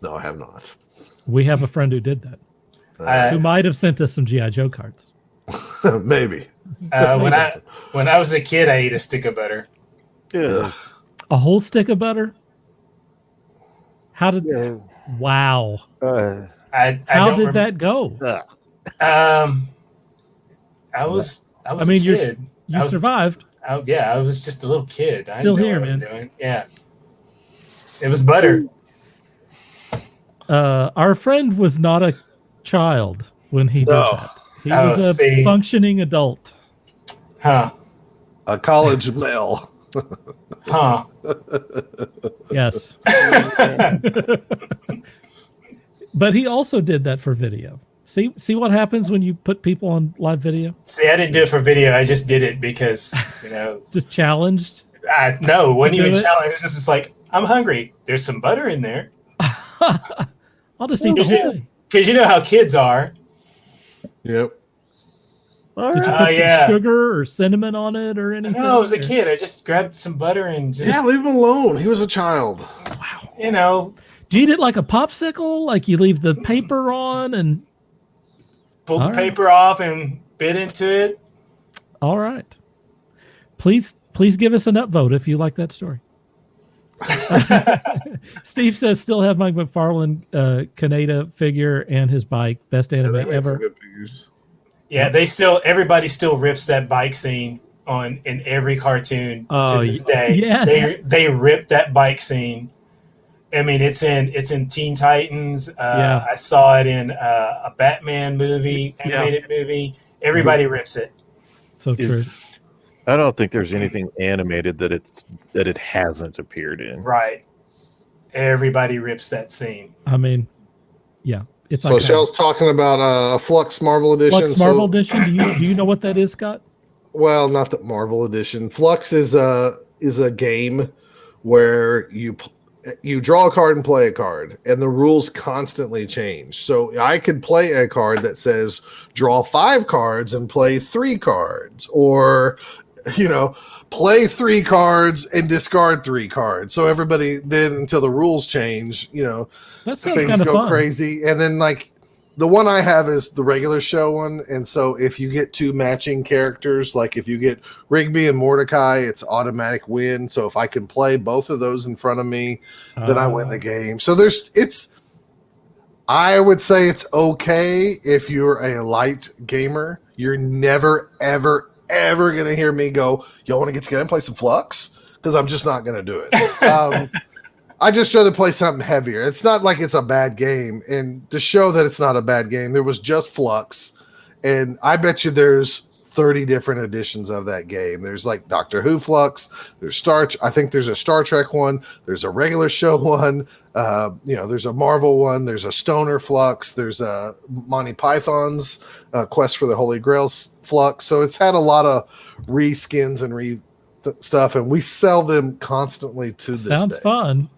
no, I have not. We have a friend who did that. Who might have sent us some GI Joe cards. Maybe. When I was a kid, I ate a stick of butter. Yeah. A whole stick of butter? How did? Yeah. Wow. I How don't did rem- that go? I was I a mean, kid. You I was- survived. I was just a little kid. I Still didn't know here, what I was man. doing. Yeah, it was butter. Our friend was not a child when he did No. that. He was a see. functioning adult. Huh? A college male. Huh? Yes. But he also did that for video. See what happens when you put people on live video? See, I didn't do it for video. I just did it because Just challenged. no, wasn't You even do it? challenge. It was just like I'm hungry. There's some butter in there I'll just eat the Is whole it- thing. because you know how kids are. Yep. Did you put Oh, some yeah. sugar or cinnamon on it or anything? No, I was a Or- kid. I just grabbed some butter and just Yeah, leave him alone. He was a child. you know Do you eat it like a popsicle? Like you leave the paper on and pull the All right. paper off and bit into it. all right. Please give us an upvote if you like that story. Steve says still have Mike McFarlane Kaneda figure and his bike. Best Yeah, anime they made some ever. good figures. Yeah, everybody still rips that bike scene in every cartoon Oh, to this day. yes. They rip that bike scene. I mean, it's in Teen Titans. Yeah. I saw it in a Batman movie, animated movie. Everybody rips it. So true. I don't think there's anything animated that it hasn't appeared in. Right. Everybody rips that scene. I mean, yeah. It's So like Shell's talking about a Flux Marvel Edition. Flux Marvel So- Edition. Do you know what that is, Scott? Well, not the Marvel Edition. Flux is a game where you draw a card and play a card, and the rules constantly change. So I could play a card that says draw 5 cards and play 3 cards, or play 3 cards and discard 3 cards. So everybody then, until the rules change, That sounds things kind of go fun. crazy. And then like the one I have is the regular show one. And so if you get 2 matching characters, like if you get Rigby and Mordecai, it's automatic win. So if I can play both of those in front of me, then I win the game. So I would say it's okay if you're a light gamer. You're never, ever, ever going to hear me go, y'all want to get together and play some Flux? Because I'm just not going to do it. I just rather play something heavier. It's not like it's a bad game. And to show that it's not a bad game, there was just Flux. And I bet you there's 30 different editions of that game. There's like Doctor Who Flux. I think there's a Star Trek one. There's a regular show one. There's a Marvel one. There's a Stoner Flux. There's a Monty Python's Quest for the Holy Grail Flux. So it's had a lot of reskins and stuff, and we sell them constantly to this Sounds day. fun.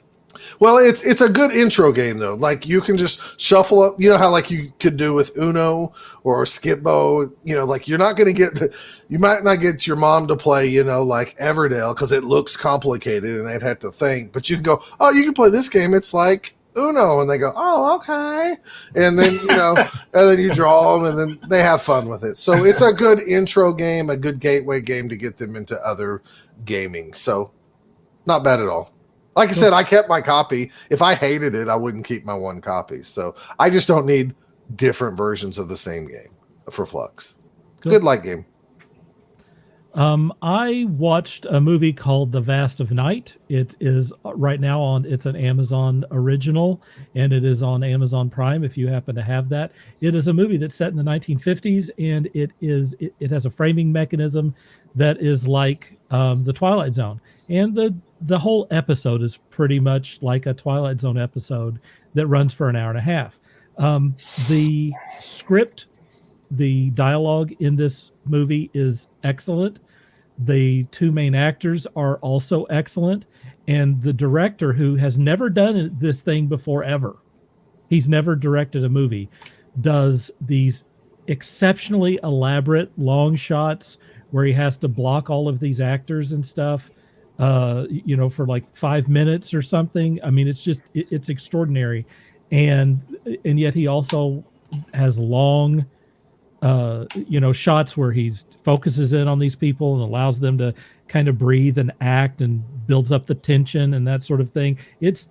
Well, it's a good intro game though. Like you can just shuffle up. You know how like you could do with Uno or Skipbo. Like you might not get your mom to play. Like Everdale because it looks complicated and they'd have to think. But you can go, oh, you can play this game. It's like Uno, and they go, oh, okay. And then and then you draw them, and then they have fun with it. So it's a good intro game, a good gateway game to get them into other gaming. So not bad at all. Like I said, I kept my copy. If I hated it, I wouldn't keep my 1 copy. So I just don't need different versions of the same game for Flux. Good light game. I watched a movie called The Vast of Night. It is right now it's an Amazon original, and it is on Amazon Prime if you happen to have that. It is a movie that's set in the 1950s, and it has a framing mechanism that is like the Twilight Zone. And the whole episode is pretty much like a Twilight Zone episode that runs for an hour and a half. The script, the dialogue in this movie is excellent. The two main actors are also excellent. And the director, who has never done this thing before ever, he's never directed a movie, does these exceptionally elaborate long shots where he has to block all of these actors and stuff, for like 5 minutes or something. I mean, it's extraordinary. And yet he also has long, shots where he focuses in on these people and allows them to kind of breathe and act and builds up the tension and that sort of thing. It's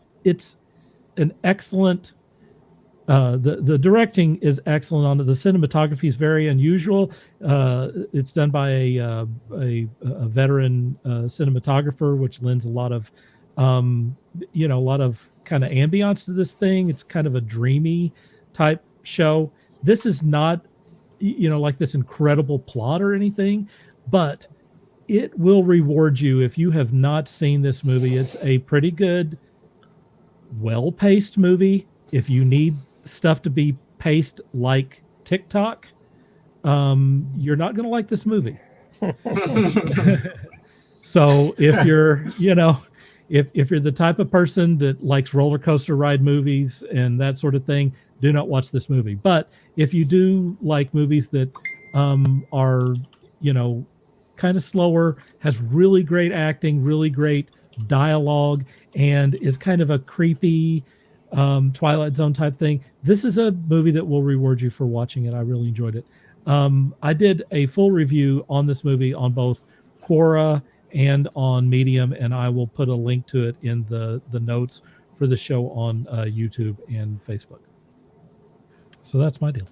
an excellent, the directing is excellent on it. The cinematography is very unusual. It's done by a veteran cinematographer, which lends a lot of kind of ambiance to this thing. It's kind of a dreamy type show. This is not, like this incredible plot or anything, but it will reward you if you have not seen this movie. It's a pretty good, well-paced movie. If you need stuff to be paced like TikTok, you're not going to like this movie. So if you're, if you're the type of person that likes roller coaster ride movies and that sort of thing, do not watch this movie. But if you do like movies that are, kind of slower, has really great acting, really great dialogue, and is kind of a creepy Twilight Zone type thing, this is a movie that will reward you for watching it. I really enjoyed it. I did a full review on this movie on both Quora and on Medium, and I will put a link to it in the notes for the show on YouTube and Facebook. So that's my deal.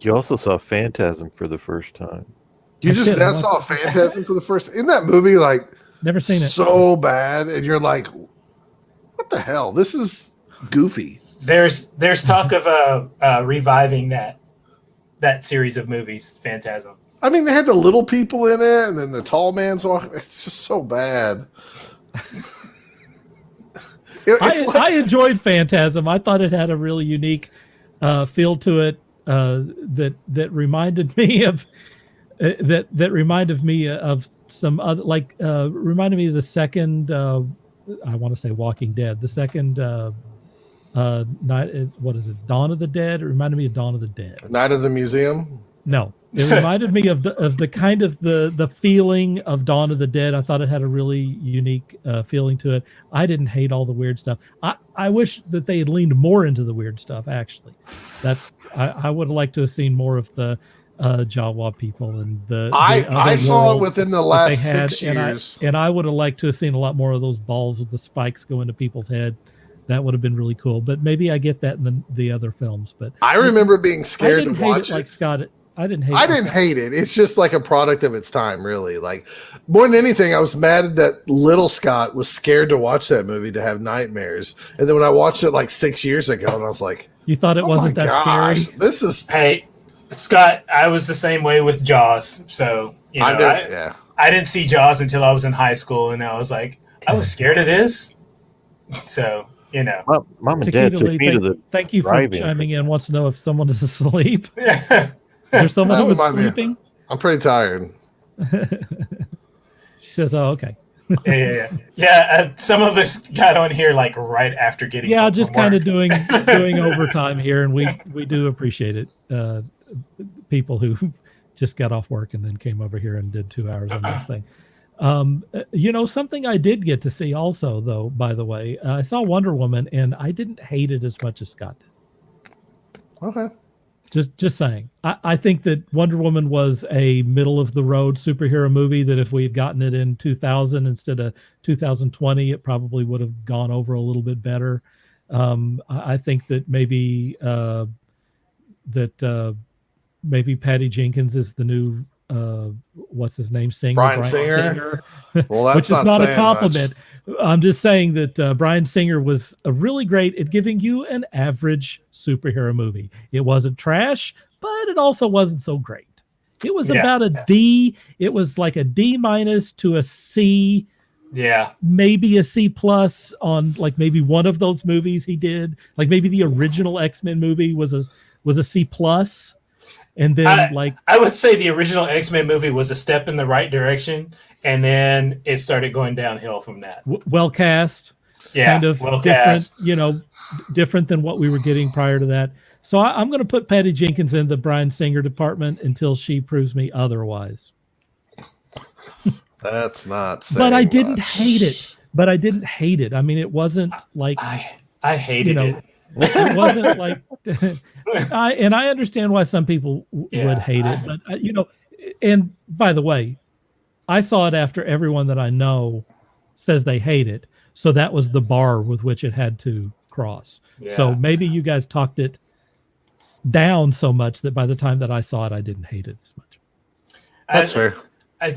You also saw Phantasm for the first time. You just now saw Phantasm for the first. In that movie, like, never seen it. So bad, and you're like, what the hell? This is goofy. There's talk of reviving that series of movies, Phantasm. I mean, they had the little people in it, and then the tall man's walking. It's just so bad. I enjoyed Phantasm. I thought it had a really unique feel to it that reminded me of some other, like reminded me of the second. I want to say Walking Dead. The second night. What is it? Dawn of the Dead. It reminded me of Dawn of the Dead. Night of the Museum. No, it reminded me of the kind of the feeling of Dawn of the Dead. I thought it had a really unique feeling to it. I didn't hate all the weird stuff. I wish that they had leaned more into the weird stuff. Actually, I would have liked to have seen more of the Jawa people and I saw it within the last 6 years, and I would have liked to have seen a lot more of those balls with the spikes go into people's head. That would have been really cool. But maybe I get that in the other films. But I remember being scared to watch it. Like Scott. I didn't hate it. It's just like a product of its time, really. Like, more than anything, I was mad that little Scott was scared to watch that movie to have nightmares. And then when I watched it like 6 years ago, and I was like, you thought it wasn't that scary? This is. Hey, Scott, I was the same way with Jaws. So, I didn't see Jaws until I was in high school, and I was like, I was scared of this. So, Mom and Dad took me to the. Thank you for chiming in. Wants to know if someone is asleep. Is there someone who was sleeping? I'm pretty tired. She says, "Oh, okay." Yeah. Some of us got on here like right after getting. Yeah, just kind of doing overtime here, and we do appreciate it. People who just got off work and then came over here and did 2 hours on this thing. Something I did get to see also, though. By the way, I saw Wonder Woman, and I didn't hate it as much as Scott did. Okay. Just saying. I think that Wonder Woman was a middle of the road superhero movie that if we had gotten it in 2000 instead of 2020, it probably would have gone over a little bit better. I think that maybe maybe Patty Jenkins is the new what's his name, singer, Bryan Singer. Well, that's which is not a compliment. Much. I'm just saying that Bryan Singer was really great at giving you an average superhero movie. It wasn't trash, but it also wasn't so great. It was about a D. It was like a D- to a C. Yeah. Maybe a C+ on like maybe one of those movies he did. Like maybe the original X-Men movie was a C+. And then I would say the original X-Men movie was a step in the right direction, and then it started going downhill from that. Well cast, kind of well different, cast. Different than what we were getting prior to that. So I'm going to put Patty Jenkins in the Bryan Singer department until she proves me otherwise. That's not saying But I didn't much. hate it. I mean, it wasn't like I hated it. It wasn't like I understand why some people would hate it, but and by the way, I saw it after everyone that I know says they hate it. So that was the bar with which it had to cross. Yeah. So maybe you guys talked it down so much that by the time that I saw it, I didn't hate it as much. That's fair. I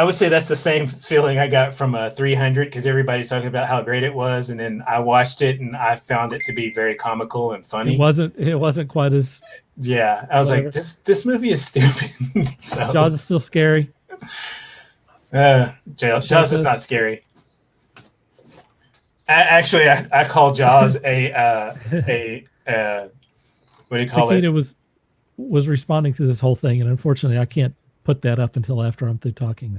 would say that's the same feeling I got from 300, because everybody's talking about how great it was, and then I watched it and I found it to be very comical and funny. It wasn't quite as I was whatever. like, this movie is stupid. So Jaws is still scary. Jaws is not scary. Actually, I call Jaws a what do you call Takeda it? was responding to this whole thing, and unfortunately, I can't put that up until after I'm through talking.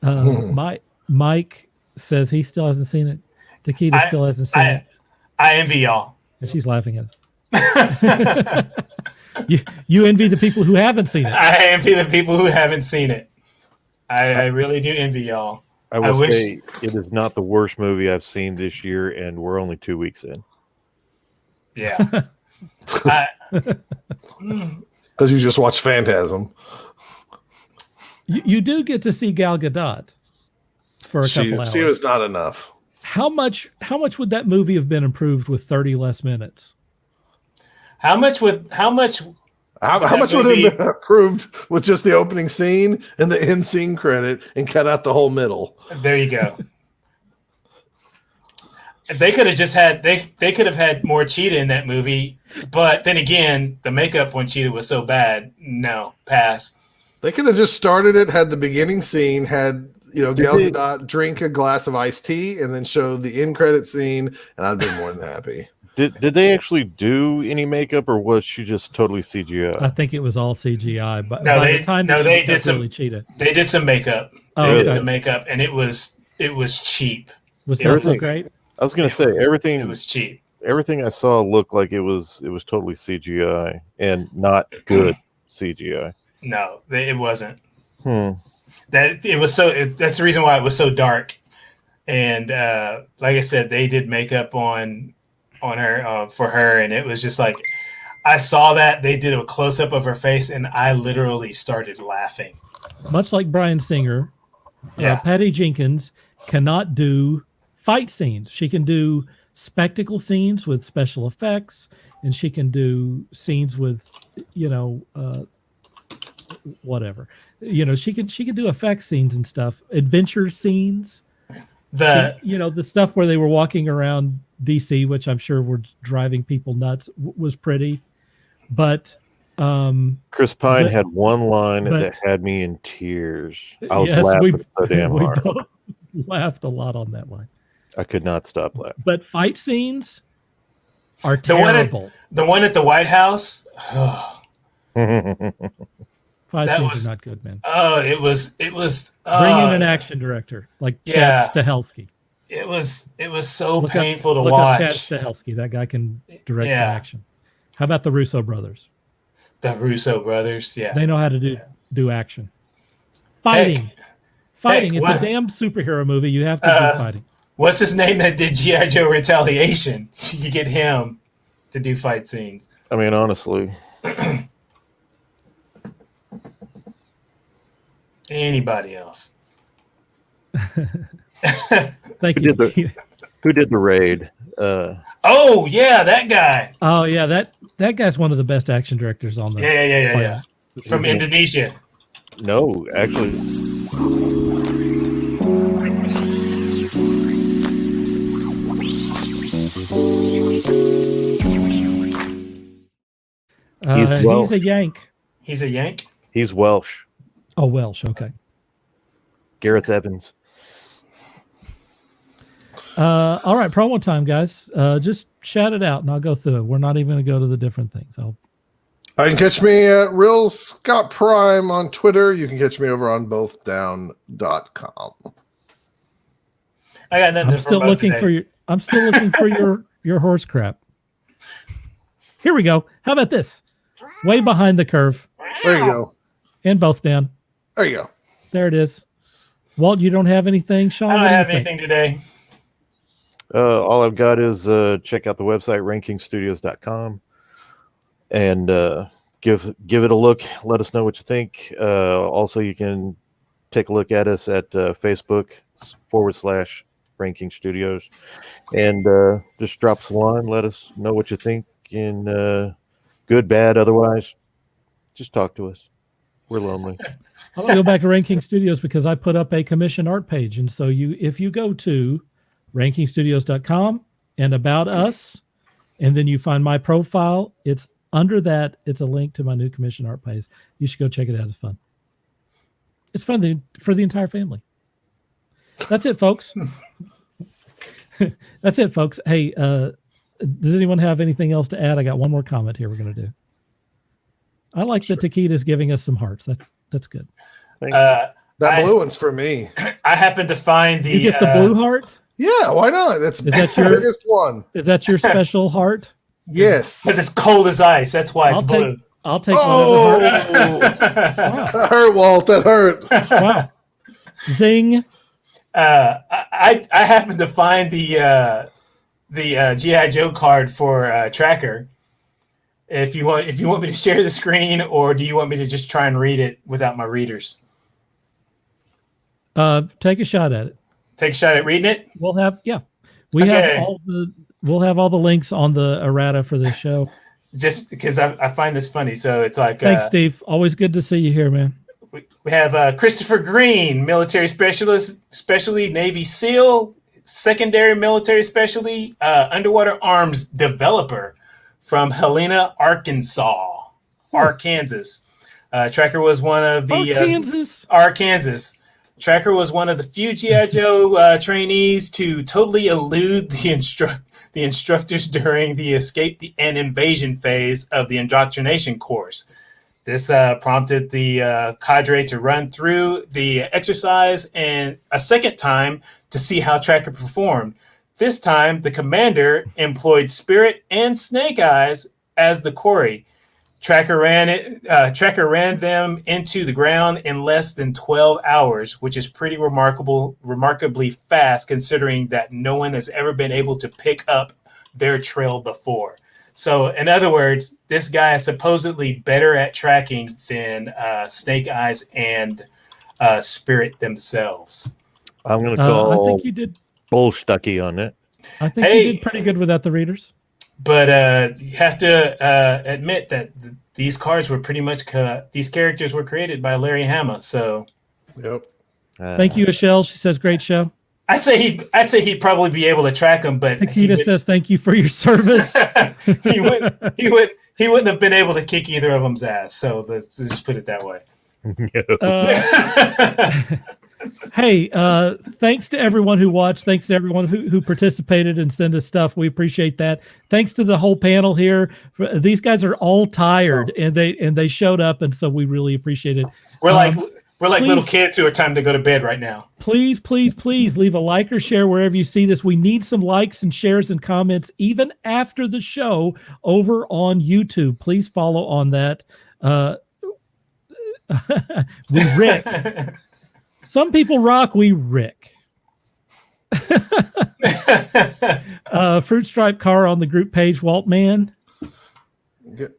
There, Mike says he still hasn't seen it. Takeda still hasn't seen it, I envy y'all. and she's laughing at us. You envy the people who haven't seen it. I envy the people who haven't seen it. I really do envy y'all. I will say it is not the worst movie I've seen this year, and we're only 2 weeks in. Yeah. Because you just watched Phantasm. You do get to see Gal Gadot for a couple hours. She was not enough. How much would that movie have been improved with 30 less minutes? How much would it have been approved with just the opening scene and the end scene credit and cut out the whole middle? There you go. They could have just had they could have had more Cheetah in that movie, but then again, the makeup on Cheetah was so bad. No, pass. They could have just started it, had the beginning scene, had Gal Gadot drink a glass of iced tea, and then show the end credit scene, and I'd been more than happy. Did they actually do any makeup, or was she just totally CGI? I think it was all CGI. But No, by the time they did some really Cheetah. They did some makeup. They did some makeup, and it was cheap. Was that so great? I was going to say everything. It was cheap. Everything I saw looked like it was totally CGI and not good CGI. No, it wasn't. That it was so. That's the reason why it was so dark. And like I said, they did makeup on her for her, and it was just like I saw that they did a close up of her face, and I literally started laughing. Much like Bryan Singer, Patty Jenkins cannot do fight scenes. She can do spectacle scenes with special effects, and she can do scenes with, whatever. She can do effect scenes and stuff, adventure scenes. The stuff where they were walking around DC, which I'm sure were driving people nuts, was pretty. But Chris Pine had one line that had me in tears. I was laughing so damn hard. We both laughed a lot on that line. I could not stop laughing. But fight scenes are terrible. The one at the White House. Fight scenes are not good, man. Oh, it was. Bring in an action director like Chad Stahelski. It was so painful to watch. Look up Chad Stahelski. That guy can direct some action. How about the Russo brothers? The Russo brothers, yeah. They know how to do action. Fighting. It's a damn superhero movie. You have to do fighting. What's his name that did G.I. Joe Retaliation? You could get him to do fight scenes. I mean, honestly. Anybody else? Thank you. Who did the raid? Oh yeah, that guy. Oh yeah, that guy's one of the best action directors on the yeah. From Indonesia. No, actually. He's a Yank. He's a Yank. He's Welsh. Oh, Welsh. Okay. Gareth Evans. All right, promo time, guys. Just shout it out, and I'll go through it. We're not even going to go to the different things. I can catch me at Real Scott Prime on Twitter. You can catch me over on bothdown.com. I got nothing. I'm still looking for your horse crap. Here we go. How about this? Way behind the curve. There you go. And both down. There you go. There it is. Walt, you don't have anything? Sean, I don't have anything today. All I've got is check out the website, rankingstudios.com, and give it a look. Let us know what you think. Also, you can take a look at us at Facebook.com/Ranking Studios, and just drop us a line. Let us know what you think, in good, bad, otherwise. Just talk to us. We're lonely. I'm going to go back to Ranking Studios because I put up a commission art page, and so if you go to rankingstudios.com and about us, and then you find my profile, it's under that. It's a link to my new commission art page. You should go check it out. It's fun. It's fun for the entire family. That's it, folks. That's it, folks. Hey, does anyone have anything else to add? I got one more comment here we're going to do. I like that Taquita's giving us some hearts. That's good. That blue one's for me. I happened to find the... You get the blue heart? Yeah, why not? That's the biggest one. Is that your special heart? Yes. Because it's cold as ice. That's why it's blue. I'll take one of the heart. Wow. That hurt, Walt. That hurt. Wow. Zing. I happened to find the G.I. Joe card for Tracker. If you want me to share the screen, or do you want me to just try and read it without my readers? Take a shot at it. Take a shot at reading it. We'll have all the links on the errata for this show. Just because I find this funny, so it's like. Thanks, Steve. Always good to see you here, man. We have Christopher Green, military specialist, specialty Navy SEAL, secondary military specialty, underwater arms developer from Helena, Arkansas. Tracker was one of the Arkansas. Tracker was one of the few G.I. Joe trainees to totally elude the instructors during the escape and invasion phase of the indoctrination course. This prompted the cadre to run through the exercise and a second time to see how Tracker performed. This time, the commander employed Spirit and Snake Eyes as the quarry. Tracker ran them into the ground in less than 12 hours, which is pretty remarkably fast, considering that no one has ever been able to pick up their trail before. So, in other words, this guy is supposedly better at tracking than Snake Eyes and Spirit themselves. I'm going to call I think you did Bullstucky on it. I think you did pretty good without the readers. But you have to admit that these cards were pretty much these characters were created by Larry Hama. So, yep. Thank you, Michelle. She says, "Great show." I'd say he'd probably be able to track them, but Takita says, "Thank you for your service." he wouldn't have been able to kick either of them's ass. So let's just put it that way. Hey, thanks to everyone who watched. Thanks to everyone who participated and sent us stuff. We appreciate that. Thanks to the whole panel here. These guys are all tired, and they showed up, and so we really appreciate it. We're like little kids who are time to go to bed right now. Please leave a like or share wherever you see this. We need some likes and shares and comments even after the show over on YouTube. Please follow on that. We Rick. Some people rock, we Rick. Fruit Stripe Car on the group page, Walt Man.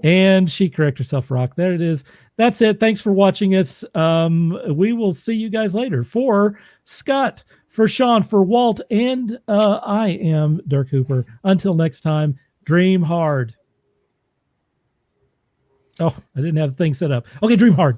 And she correct herself, Rock. There it is. That's it. Thanks for watching us. We will see you guys later. For Scott, for Sean, for Walt, and I am Dirk Hooper. Until next time, dream hard. Oh, I didn't have the thing set up. Okay, dream hard.